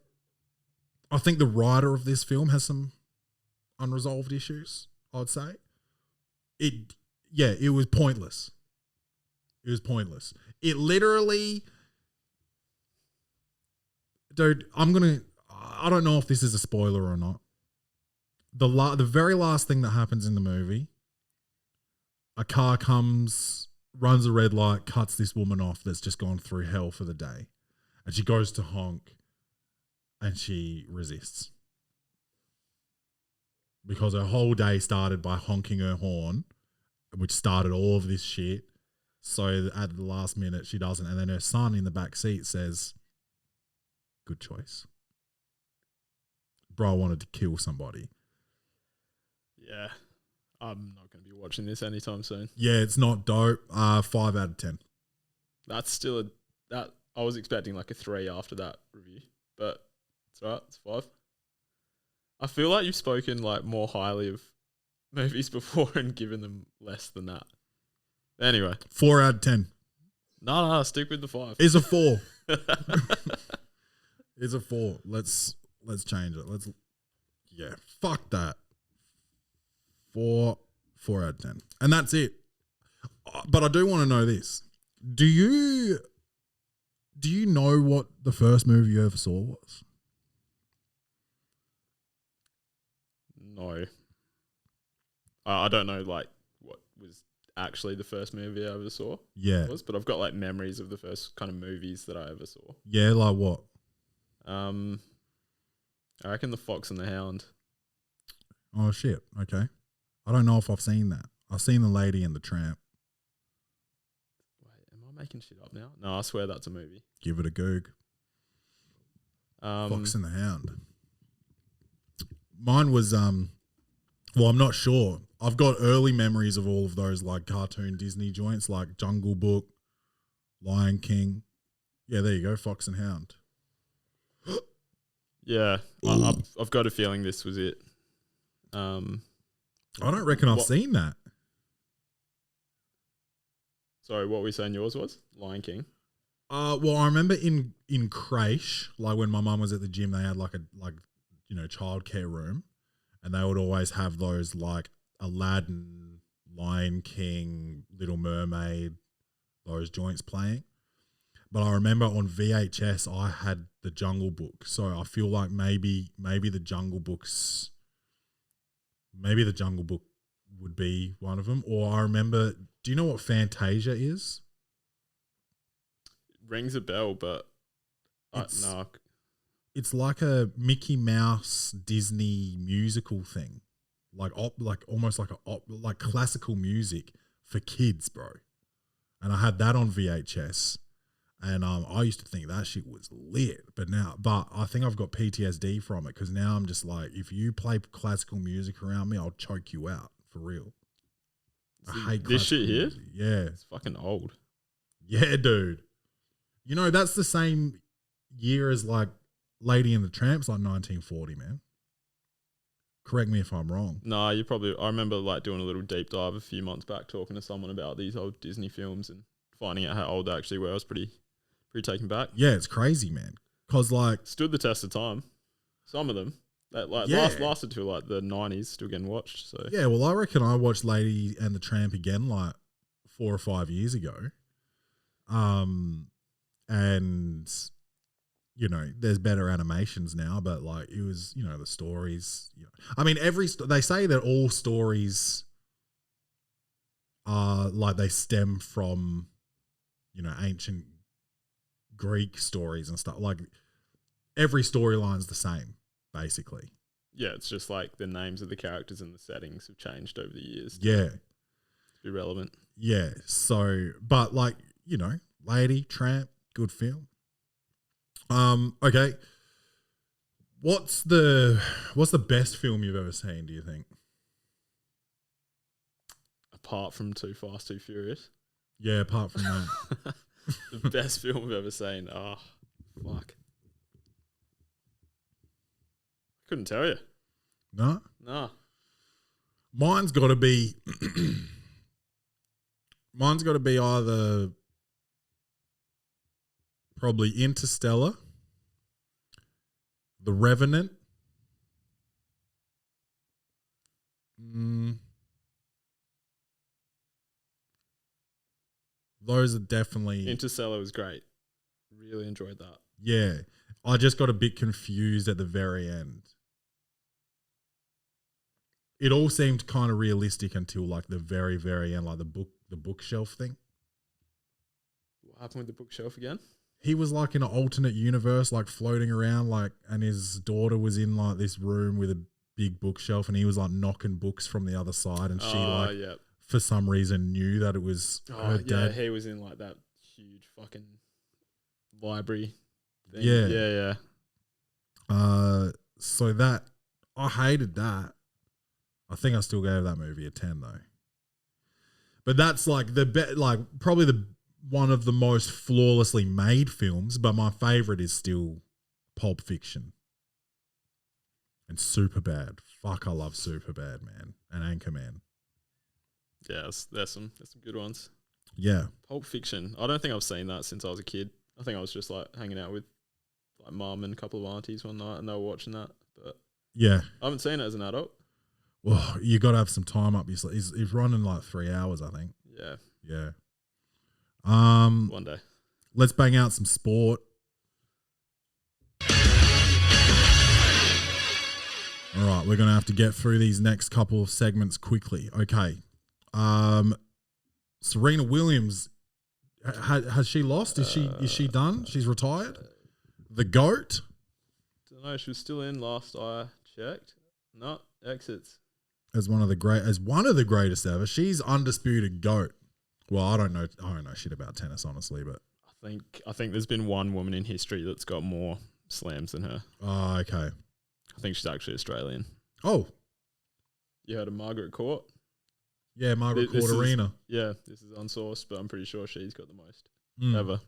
the writer of this film has some unresolved issues, I'd say. It was pointless. It literally, dude, I don't know if this is a spoiler or not. The very last thing that happens in the movie, a car comes, runs a red light, cuts this woman off that's just gone through hell for the day. and she goes to honk, and she resists because her whole day started by honking her horn, which started all of this shit. So at the last minute, she doesn't, and then her son in the back seat says, "Good choice." Bro wanted to kill somebody. Yeah. I'm not going to be watching this anytime soon. Yeah, it's not dope. 5 out of 10. That's still that. I was expecting like a 3 after that review, but it's alright. It's 5. I feel like you've spoken like more highly of movies before and given them less than that. Anyway, 4 out of 10. No, stick with the 5. It's a 4. It's a 4. Let's change it. Fuck that. 4 out of 10, and that's it. But I do want to know this: Do you know what the first movie you ever saw was? No, I don't know like what was actually the first movie I ever saw. Yeah, but I've got like memories of the first kind of movies that I ever saw. Yeah, like what? I reckon The Fox and the Hound. Oh shit! Okay, I don't know if I've seen that. I've seen The Lady and the Tramp. Wait, am I making shit up now? No, I swear that's a movie. Give it a goog. Fox and the Hound. Mine was well, I'm not sure. I've got early memories of all of those like cartoon Disney joints like Jungle Book, Lion King. Yeah, there you go, Fox and Hound. Yeah, I've got a feeling this was it. I don't reckon I've seen that. Sorry, what were we saying yours was? Lion King. Well, I remember in creche, like when my mum was at the gym, they had like childcare room, and they would always have those like Aladdin, Lion King, Little Mermaid, those joints playing. But I remember on VHS I had the Jungle Book, so I feel like maybe the Jungle Book would be one of them. Or I remember, do you know what Fantasia is? Rings a bell, but no. It's like a Mickey Mouse Disney musical thing, like almost like classical music for kids, bro. And I had that on VHS. And I used to think that shit was lit, but I think I've got PTSD from it because now I'm just like, if you play classical music around me, I'll choke you out for real. I hate this shit here. Music. Yeah, it's fucking old. Yeah, dude. You know that's the same year as like Lady and the Tramp's, like 1940, man. Correct me if I'm wrong. No, I remember like doing a little deep dive a few months back, talking to someone about these old Disney films and finding out how old they actually were. I was pretty taken back. Yeah, it's crazy, man. Cause like stood the test of time. Some of them that lasted till like the 90s, still getting watched. So yeah, well, I reckon I watched Lady and the Tramp again like 4 or 5 years ago. And you know, there's better animations now, but like it was, you know, the stories. You know. I mean, they say that all stories are like they stem from, you know, ancient Greek stories and stuff. Like every storyline's the same, basically. Yeah, it's just like the names of the characters and the settings have changed over the years. Yeah. To be relevant. Yeah. So, but like, you know, Lady, Tramp, good film. Okay. What's the best film you've ever seen, do you think? Apart from Too Fast, Too Furious. Yeah, apart from that. The best film I've ever seen. Oh, fuck. Couldn't tell you. No? No. Mine's got to be either probably Interstellar, The Revenant. Those are definitely... Interstellar was great. Really enjoyed that. Yeah. I just got a bit confused at the very end. It all seemed kind of realistic until like the very, very end, like the bookshelf thing. What happened with the bookshelf again? he was like in an alternate universe, like floating around, like, and his daughter was in like this room with a big bookshelf, and he was like knocking books from the other side, and she for some reason knew that it was her dad. He was in like that huge fucking library thing. Yeah. So that I hated that. I think I still gave that movie a 10 though. But that's like probably the one of the most flawlessly made films, but my favorite is still Pulp Fiction and Superbad. Fuck, I love Superbad, man, and Anchorman. Yeah, there's some good ones. Yeah. Pulp Fiction. I don't think I've seen that since I was a kid. I think I was just like hanging out with like mum and a couple of aunties one night, and they were watching that. But yeah, I haven't seen it as an adult. Well, you got to have some time up your sleeve. He's running like 3 hours, I think. Yeah. Yeah. One day. Let's bang out some sport. All right, we're going to have to get through these next couple of segments quickly. Okay. Serena Williams, has she lost? Is she done? She's retired? The GOAT? Don't know. She was still in last I checked. No, exits. As one of the greatest ever. She's undisputed GOAT. Well, I don't know shit about tennis, honestly, but I think there's been one woman in history that's got more slams than her. Oh, okay. I think she's actually Australian. Oh. You heard of Margaret Court? Yeah, Margaret Court Arena. This is unsourced, but I'm pretty sure she's got the most ever.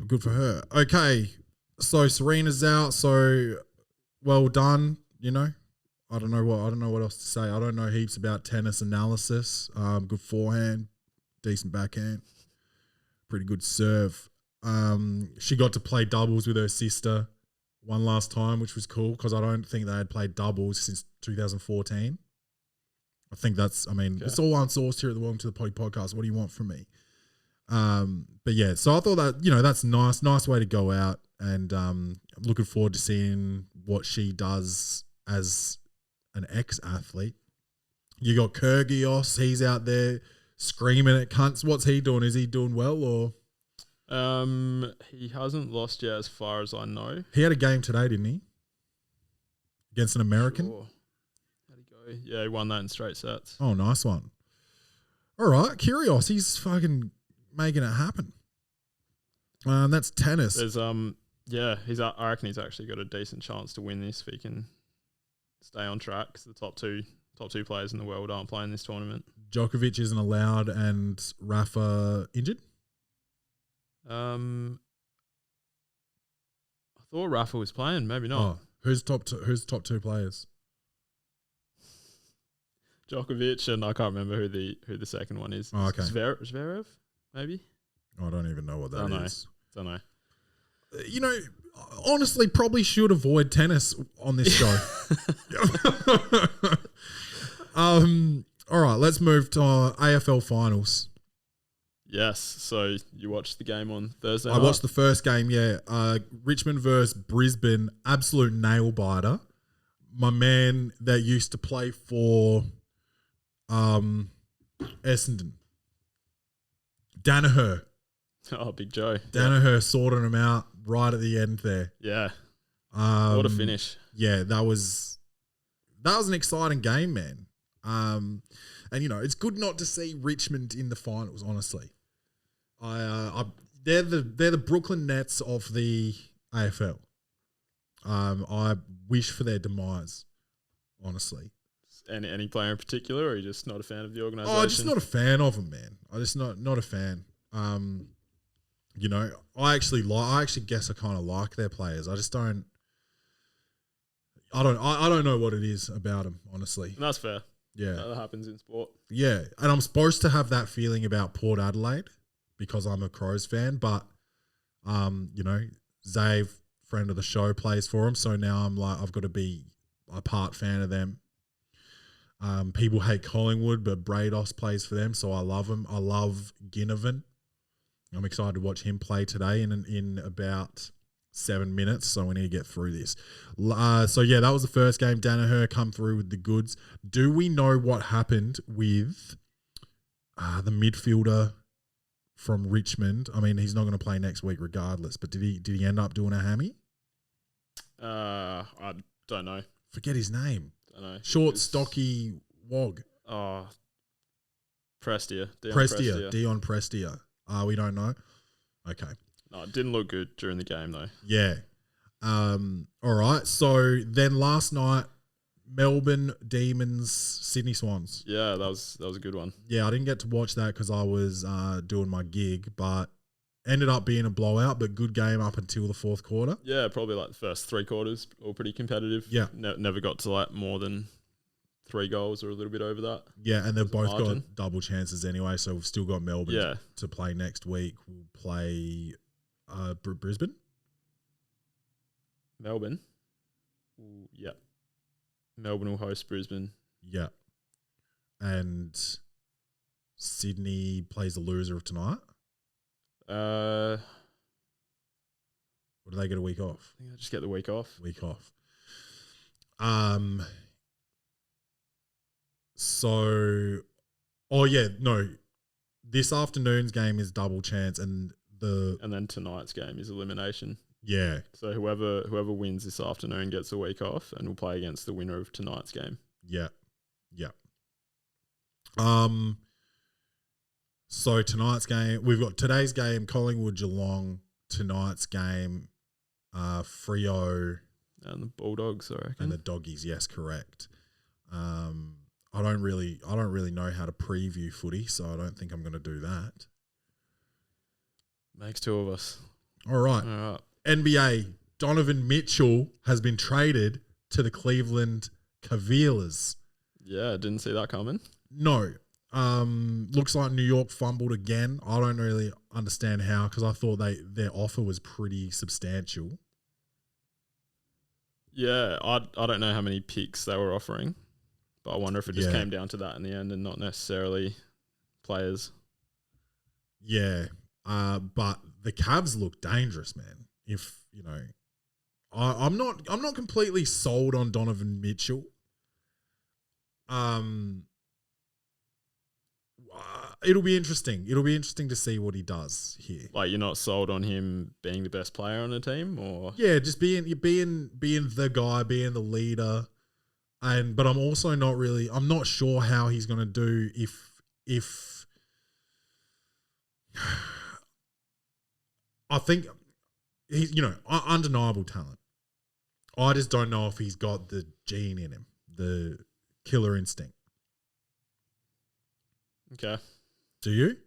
Good for her. Okay, so Serena's out. So well done. You know, I don't know what else to say. I don't know heaps about tennis analysis. Good forehand, decent backhand, pretty good serve. She got to play doubles with her sister one last time, which was cool because I don't think they had played doubles since 2014. I think it's all unsourced here at the Welcome to the Poddy podcast. What do you want from me? But yeah, so I thought that, that's nice way to go out, and looking forward to seeing what she does as an ex-athlete. You got Kyrgios, he's out there screaming at cunts. What's he doing? Is he doing well or? He hasn't lost yet as far as I know. He had a game today, didn't he? Against an American? Sure. How'd he go? Yeah, he won that in straight sets. Oh, nice one. All right, Kyrgios, he's fucking making it happen. That's tennis. There's I reckon he's actually got a decent chance to win this if he can stay on track, because the top two players in the world aren't playing this tournament. Djokovic isn't allowed, and Rafa injured? I thought Rafa was playing, maybe not. Oh, who's top two players? Djokovic, and I can't remember who the second one is. Oh, okay. Zverev, maybe? I don't even know what that is. Don't know. Honestly, probably should avoid tennis on this show. All right, let's move to AFL finals. Yes, so you watched the game on Thursday I watched the first game, yeah. Richmond versus Brisbane, absolute nail biter. My man that used to play for Essendon, Danaher. Oh, Big Joe. Danaher sorting him out right at the end there. Yeah. What a finish. Yeah, that was an exciting game, man. And it's good not to see Richmond in the finals, honestly. They're the Brooklyn Nets of the AFL. I wish for their demise, honestly. Any player in particular, or are you just not a fan of the organisation? Oh, just not a fan of them, man. I just not a fan. I actually guess I kind of like their players. I just don't. I don't know what it is about them, honestly. And that's fair. Yeah, that happens in sport. Yeah, and I'm supposed to have that feeling about Port Adelaide because I'm a Crows fan, but Zave, friend of the show, plays for them, so now I'm like, I've got to be a part fan of them. People hate Collingwood, but Brados plays for them, so I love him. I love Ginnivan. I'm excited to watch him play today in about 7 minutes, so we need to get through this. That was the first game. Danaher come through with the goods. Do we know what happened with the midfielder from Richmond. I mean, he's not going to play next week regardless, but did he end up doing a hammy? I don't know. Forget his name. Don't know. Short, stocky wog. Oh, Prestia. Dion Prestia. We don't know. Okay. No, it didn't look good during the game though. Yeah. All right. So then last night, Melbourne Demons, Sydney Swans. Yeah, that was a good one. Yeah, I didn't get to watch that because I was doing my gig, but ended up being a blowout, but good game up until the fourth quarter. Yeah, probably like the first 3 quarters, all pretty competitive. Yeah. Never got to like more than 3 goals or a little bit over that. Yeah, and they've both got double chances anyway, so we've still got Melbourne to play next week. We'll play Brisbane. Melbourne? Ooh, yeah. Melbourne will host Brisbane. Yeah. And Sydney plays the loser of tonight. Or do they get a week off? I think they just get the week off. So, this afternoon's game is double chance, and then tonight's game is elimination. Yeah. So whoever wins this afternoon gets a week off, and will play against the winner of tonight's game. Yeah. So tonight's game, we've got today's game, Collingwood Geelong. Tonight's game, Freo and the Bulldogs, I reckon. And the Doggies, yes, correct. I don't really know how to preview footy, so I don't think I'm going to do that. Makes 2 of us. All right. NBA, Donovan Mitchell has been traded to the Cleveland Cavaliers. Yeah, didn't see that coming. No. Looks like New York fumbled again. I don't really understand how, because I thought their offer was pretty substantial. Yeah, I don't know how many picks they were offering, but I wonder if it just came down to that in the end and not necessarily players. Yeah, but the Cavs look dangerous, man. If I'm not completely sold on Donovan Mitchell. It'll be interesting. It'll be interesting to see what he does here. Like, you're not sold on him being the best player on the team, or just being the guy, being the leader, but I'm also not really. I'm not sure how he's going to do if. I think he's undeniable talent. I just don't know if he's got the gene in him, the killer instinct. Okay. Do you?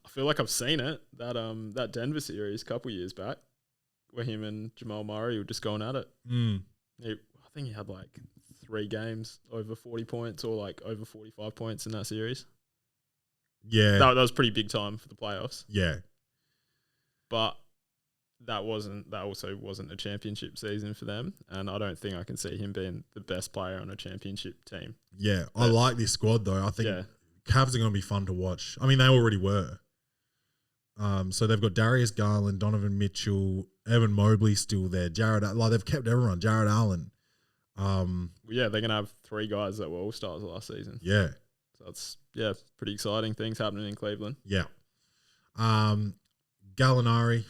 I feel like I've seen it. That Denver series a couple years back, where him and Jamal Murray were just going at it. I think he had like 3 games over 40 points or like over 45 points in that series. Yeah. That was pretty big time for the playoffs. Yeah. But that also wasn't a championship season for them, and I don't think I can see him being the best player on a championship team. Yeah, I like this squad though. I think Cavs are going to be fun to watch. I mean, they already were. So they've got Darius Garland, Donovan Mitchell, Evan Mobley still there. They've kept everyone. Jared Allen. They're going to have 3 guys that were all-stars last season. Yeah. So that's, pretty exciting things happening in Cleveland. Yeah. Gallinari,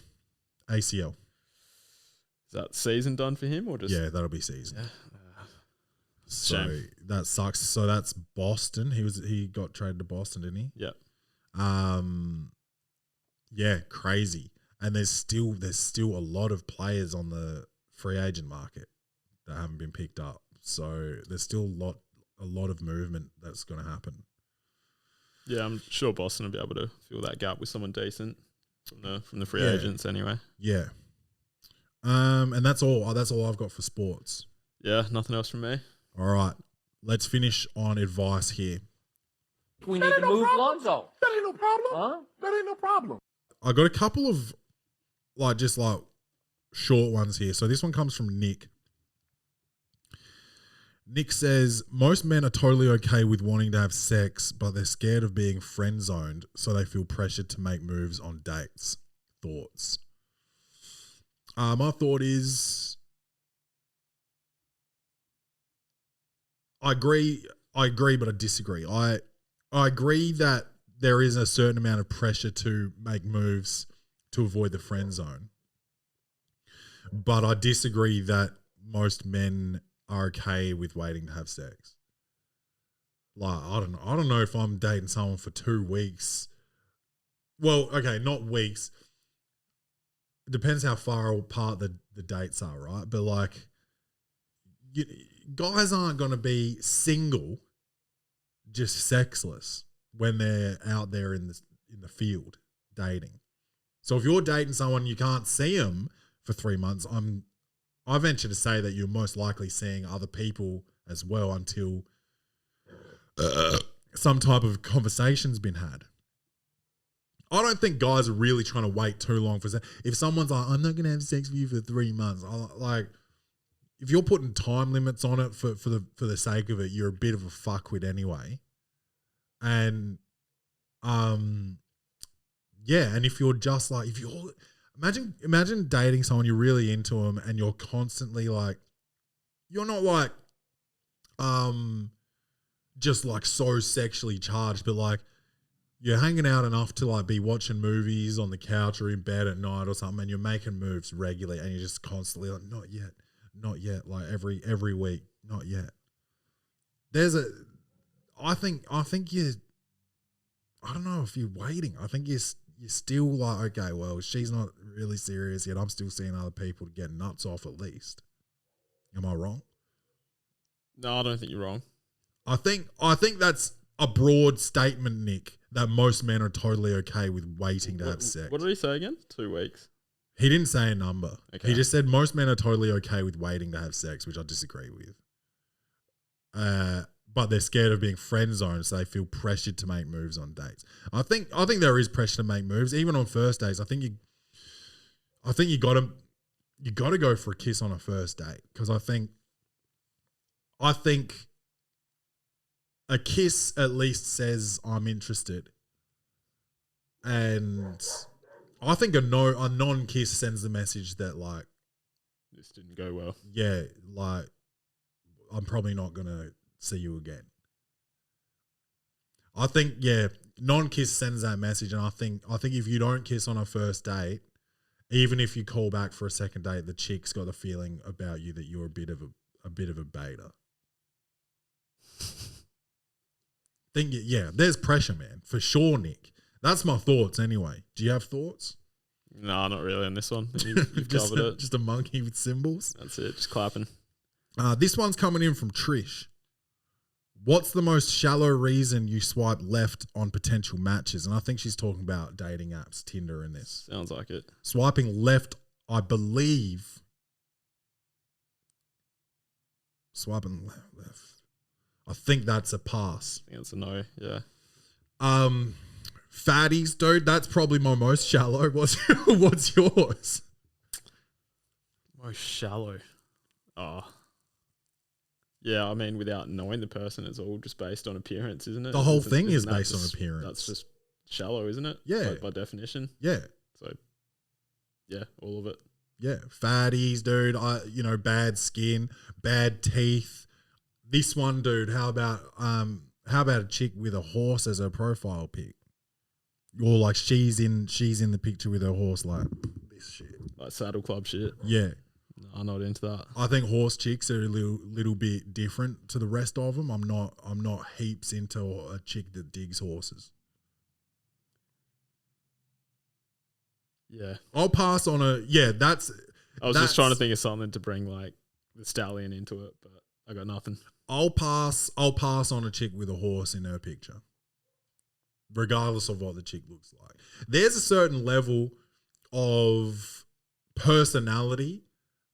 ACL. Is that season done for him or just? Yeah, that'll be season. Yeah. So shame. That sucks. So that's Boston. He got traded to Boston, didn't he? Yeah. Yeah, crazy. And there's still a lot of players on the free agent market that haven't been picked up. So there's still a lot of movement that's going to happen. Yeah, I'm sure Boston will be able to fill that gap with someone decent from the free agents anyway. Yeah. And that's all. That's all I've got for sports. Yeah, nothing else from me. All right, let's finish on advice here. We need to move Lonzo. That ain't no problem. Huh? That ain't no problem. I got a couple of just short ones here. So this one comes from Nick. Nick says, most men are totally okay with wanting to have sex, but they're scared of being friend zoned, so they feel pressured to make moves on dates. Thoughts? My thought is, I agree, but I disagree. I agree that there is a certain amount of pressure to make moves to avoid the friend zone. But I disagree that most men are okay with waiting to have sex. Like, I don't know if I'm dating someone for 2 weeks. Well, okay, not weeks. It depends how far apart the dates are, right? But like, guys aren't going to be single, just sexless when they're out there in the field dating. So if you're dating someone you can't see them for 3 months, I venture to say that you're most likely seeing other people as well until some type of conversation's been had. I don't think guys are really trying to wait too long for sex. If someone's like, I'm not going to have sex with you for 3 months, if you're putting time limits on it for the sake of it, you're a bit of a fuckwit anyway. And yeah, and if you're just like, imagine dating someone, you're really into them and you're constantly like, you're not like just like so sexually charged, but like you're hanging out enough to like be watching movies on the couch or in bed at night or something, and you're making moves regularly and you're just constantly like, not yet, like every week, not yet. I think you, I don't know if you're waiting. I think you're still like, okay, well, she's not really serious yet. I'm still seeing other people to get nuts off at least. Am I wrong? No, I don't think you're wrong. I think that's a broad statement, Nick, that most men are totally okay with waiting to have sex. What did he say again? 2 weeks? He didn't say a number. Okay. He just said most men are totally okay with waiting to have sex, which I disagree with. But they're scared of being friend zoned, so they feel pressured to make moves on dates. I think there is pressure to make moves, even on first dates. I think you got to go for a kiss on a first date, because I think a kiss at least says I'm interested, and I think a non-kiss sends the message that like this didn't go well. Yeah, like I'm probably not gonna see you again. I think non-kiss sends that message, and I think if you don't kiss on a first date, even if you call back for a second date, the chick's got a feeling about you that you're a bit of a beta. There's pressure, man, for sure, Nick. That's my thoughts anyway. Do you have thoughts? No, not really on this one. You've covered it. Just a monkey with symbols. That's it, just clapping. This one's coming in from Trish. What's the most shallow reason you swipe left on potential matches? And I think she's talking about dating apps, Tinder and this. Sounds like it. Swiping left, I believe. Swiping left. I think that's a pass. I think it's a no, yeah. Fatties, dude, that's probably my most shallow. What's yours? Most shallow. Oh. Yeah, I mean, without knowing the person, it's all just based on appearance, isn't it? The whole thing is Isn't that based on just- appearance. That's just shallow, isn't it? Yeah. Like, by definition. Yeah. So, yeah, all of it. Yeah. Fatties, dude. Bad skin, bad teeth. This one, dude, how about a chick with a horse as her profile pic? Or like she's in the picture with her horse, like this shit. Like saddle club shit. Yeah. No, I'm not into that. I think horse chicks are a little bit different to the rest of them. I'm not heaps into a chick that digs horses. Yeah. I'll pass on I was just trying to think of something to bring like the stallion into it, but I got nothing. I'll pass on a chick with a horse in her picture, regardless of what the chick looks like. There's a certain level of personality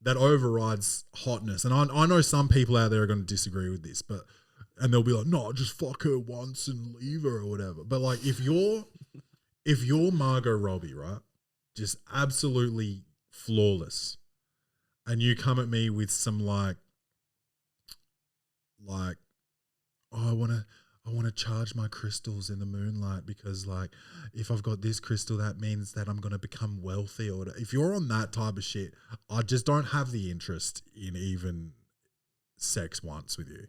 that overrides hotness. And I know some people out there are going to disagree with this, and they'll be like, no, just fuck her once and leave her or whatever. But like, if you're Margot Robbie, right, just absolutely flawless, and you come at me with some like, oh, I want to charge my crystals in the moonlight because like if I've got this crystal, that means that I'm going to become wealthy or whatever. If you're on that type of shit, I just don't have the interest in even sex once with you.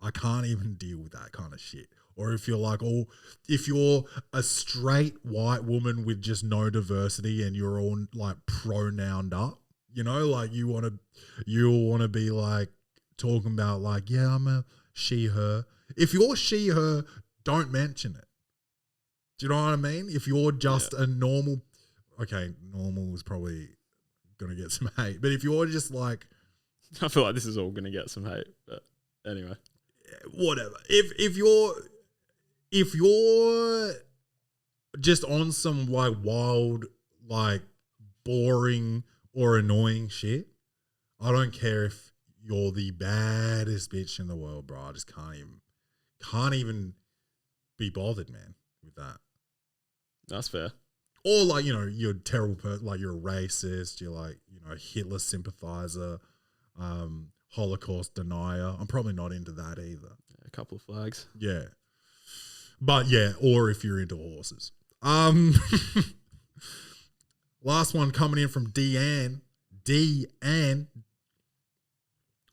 I can't even deal with that kind of shit. or if you're like if you're a straight white woman with just no diversity and you're all like pronouned up, you know, like you want to be like talking about like, yeah, I'm a she, her. If you're she, her, don't mention it. Do you know what I mean? If you're just a normal, okay, normal is probably going to get some hate, but if you're just like, I feel like this is all going to get some hate, but anyway, whatever. If you're just on some like wild, like boring or annoying shit, I don't care if you're the baddest bitch in the world, bro. I just can't even be bothered, man, with that. That's fair. Or like, you know, you're a terrible person, like you're a racist, you're like, you know, Hitler sympathizer, Holocaust denier. I'm probably not into that either. A couple of flags. Yeah. But yeah, or if you're into horses. Last one coming in from Deanne.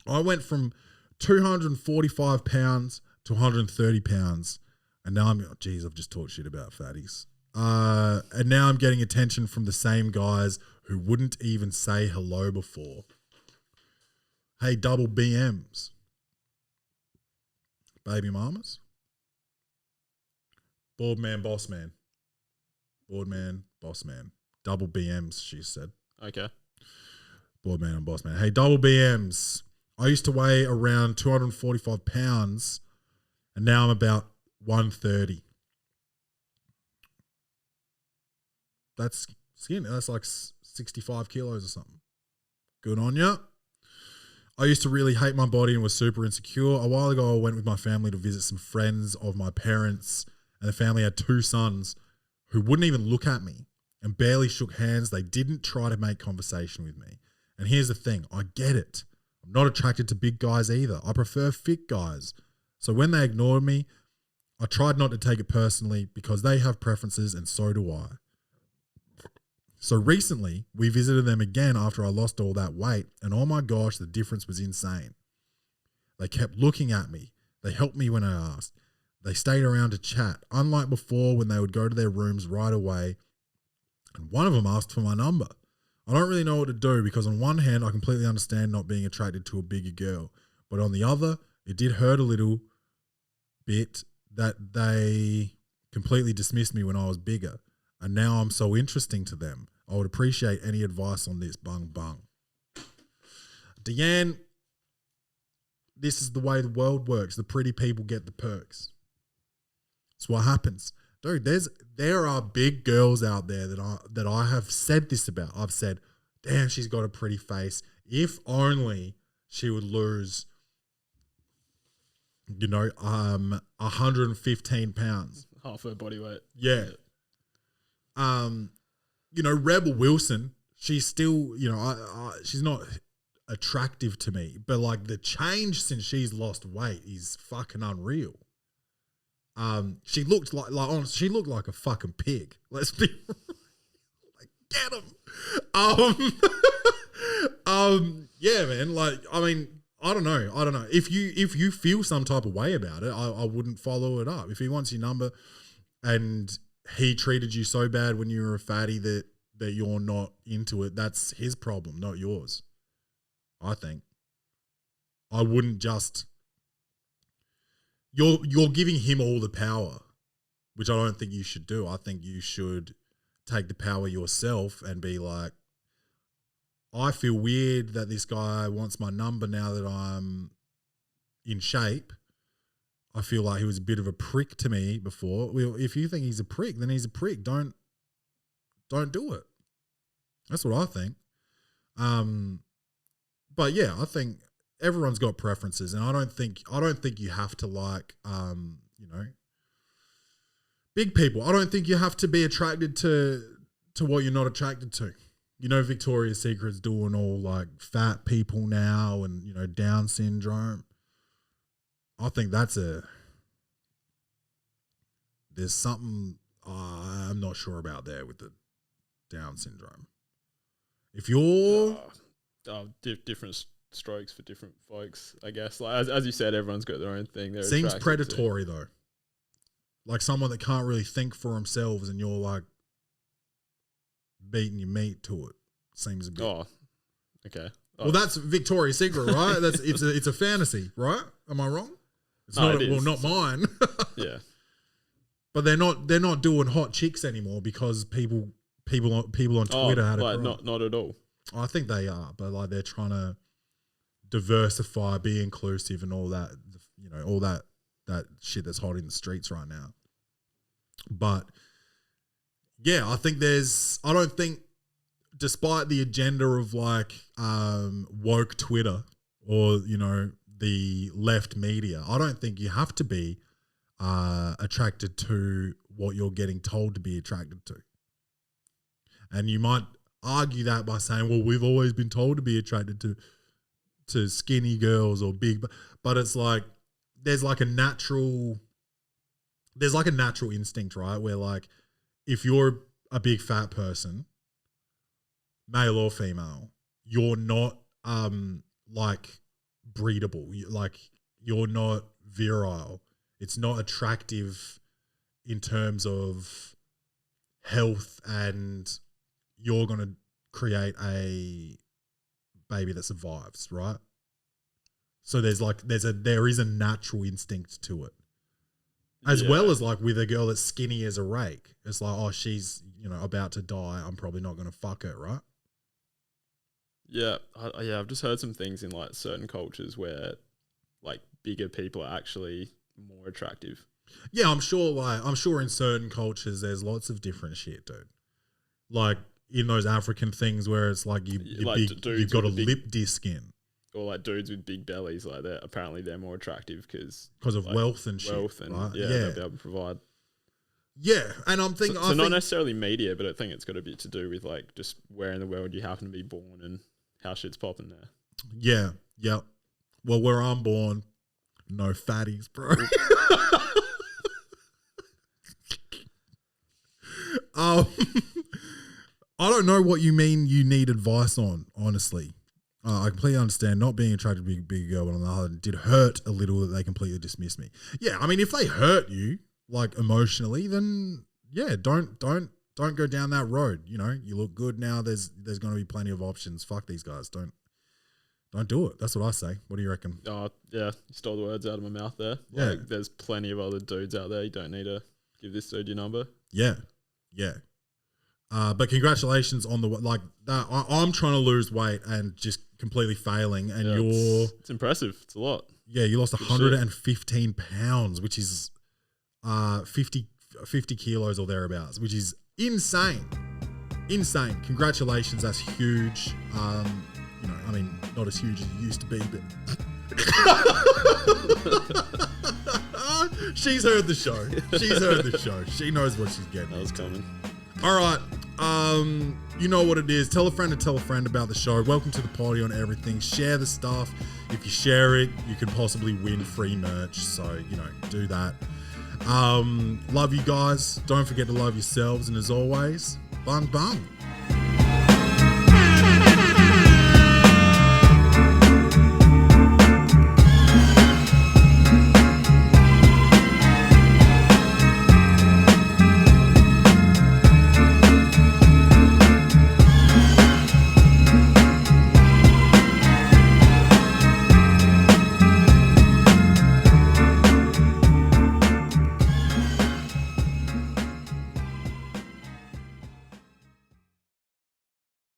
I went from 245 pounds to 130 pounds. And now I've just talked shit about fatties. And now I'm getting attention from the same guys who wouldn't even say hello before. Hey, double BMs. Baby mamas. Board man, boss man. Board man, boss man. Double BMs, she said. Okay. Board man and boss man. Hey, double BMs. I used to weigh around 245 pounds, and now I'm about 130. That's skin. That's like 65 kilos or something. Good on ya. I used to really hate my body and was super insecure. A while ago, I went with my family to visit some friends of my parents, and the family had 2 sons who wouldn't even look at me and barely shook hands. They didn't try to make conversation with me. And here's the thing. I get it. I'm not attracted to big guys either. I prefer fit guys. So when they ignored me, I tried not to take it personally because they have preferences and so do I. So recently, we visited them again after I lost all that weight, and oh my gosh, the difference was insane. They kept looking at me. They helped me when I asked. They stayed around to chat, unlike before when they would go to their rooms right away, and one of them asked for my number. I don't really know what to do because on one hand, I completely understand not being attracted to a bigger girl, but on the other, it did hurt a little bit that they completely dismissed me when I was bigger. And now I'm so interesting to them. I would appreciate any advice on this. Bung, bung. Deanne, this is the way the world works. The pretty people get the perks. That's what happens. Dude, there are big girls out there that I have said this about. I've said, damn, she's got a pretty face. If only she would lose, 115 pounds. Half her body weight. Yeah. Rebel Wilson, she's still, she's not attractive to me, but like the change since she's lost weight is fucking unreal. She looked honestly, she looked like a fucking pig. Let's be like, get him. Yeah, man. Like, I mean, I don't know. If you feel some type of way about it, I wouldn't follow it up. If he wants your number and he treated you so bad when you were a fatty that you're not into it, that's his problem, not yours. I think. I wouldn't just... You're giving him all the power, which I don't think you should do. I think you should take the power yourself and be like, I feel weird that this guy wants my number now that I'm in shape. I feel like he was a bit of a prick to me before. Well, if you think he's a prick, then he's a prick. Don't do it. That's what I think. But yeah, I think everyone's got preferences, and I don't think you have to like, big people. I don't think you have to be attracted to what you're not attracted to. Victoria's Secret's doing all like fat people now and, Down syndrome. I think there's something I'm not sure about there with the Down syndrome. If you're... different strokes for different folks, I guess. Like as you said, everyone's got their own thing. Seems predatory though. like someone that can't really think for themselves, and you're like beating your meat to it. Seems a bit. Oh, okay. Well, that's Victoria's Secret, right? It's a fantasy, right? Am I wrong? It's No, not. it Well, is. not mine. Yeah. But they're not doing hot chicks anymore because people on Twitter had a like cry. not at all. I think they are, but like they're trying to diversify, be inclusive, and all that. You know, all that shit that's hot in the streets right now. But yeah, I don't think, despite the agenda of like woke Twitter or, you know, the left media, I don't think you have to be attracted to what you're getting told to be attracted to. And you might argue that by saying, well, we've always been told to be attracted to skinny girls or big, but it's like there's like a natural instinct, right? Where like if you're a big fat person, male or female, you're not like breedable. You're not virile. It's not attractive in terms of health, and you're going to create a baby that survives, right? So there is a natural instinct to it. As well as like with a girl that's skinny as a rake. It's like, oh, she's, you know, about to die. I'm probably not going to fuck her, right? Yeah, I've just heard some things in like certain cultures where like bigger people are actually more attractive. Yeah, I'm sure in certain cultures there's lots of different shit, dude. Like in those African things where it's like you've got a lip disc in. Or like dudes with big bellies, like they're more attractive because of like wealth and shit. Right? Yeah, they'll be able to provide. Yeah, and I'm thinking, so not necessarily media, but I think it's got a bit to do with like just where in the world you happen to be born and how shit's popping there. Yeah, yeah. Well, where I'm born, no fatties, bro. I don't know what you mean you need advice on, honestly. I completely understand not being attracted to a big girl, but on the other hand, it did hurt a little that they completely dismissed me. Yeah, I mean, if they hurt you, like emotionally, then yeah, don't go down that road. You know, you look good now. There's going to be plenty of options. Fuck these guys. Don't do it. That's what I say. What do you reckon? Oh yeah, you stole the words out of my mouth there. Yeah. Like, there's plenty of other dudes out there. You don't need to give this dude your number. Yeah, yeah. But congratulations on the like that. I'm trying to lose weight and just completely failing, and it's impressive. It's a lot. Yeah, you lost 115 pounds, which is 50 kilos or thereabouts, which is insane. Insane. Congratulations, that's huge. You know, I mean, not as huge as it used to be, but she's heard the show. She knows what she's getting. That was coming. All right. You know what it is. Tell a friend to tell a friend about the show. Welcome to the Poddy on everything. Share the stuff. If you share it, you can possibly win free merch. So, you know, do that. Love you guys. Don't forget to love yourselves. And as always, bung bung.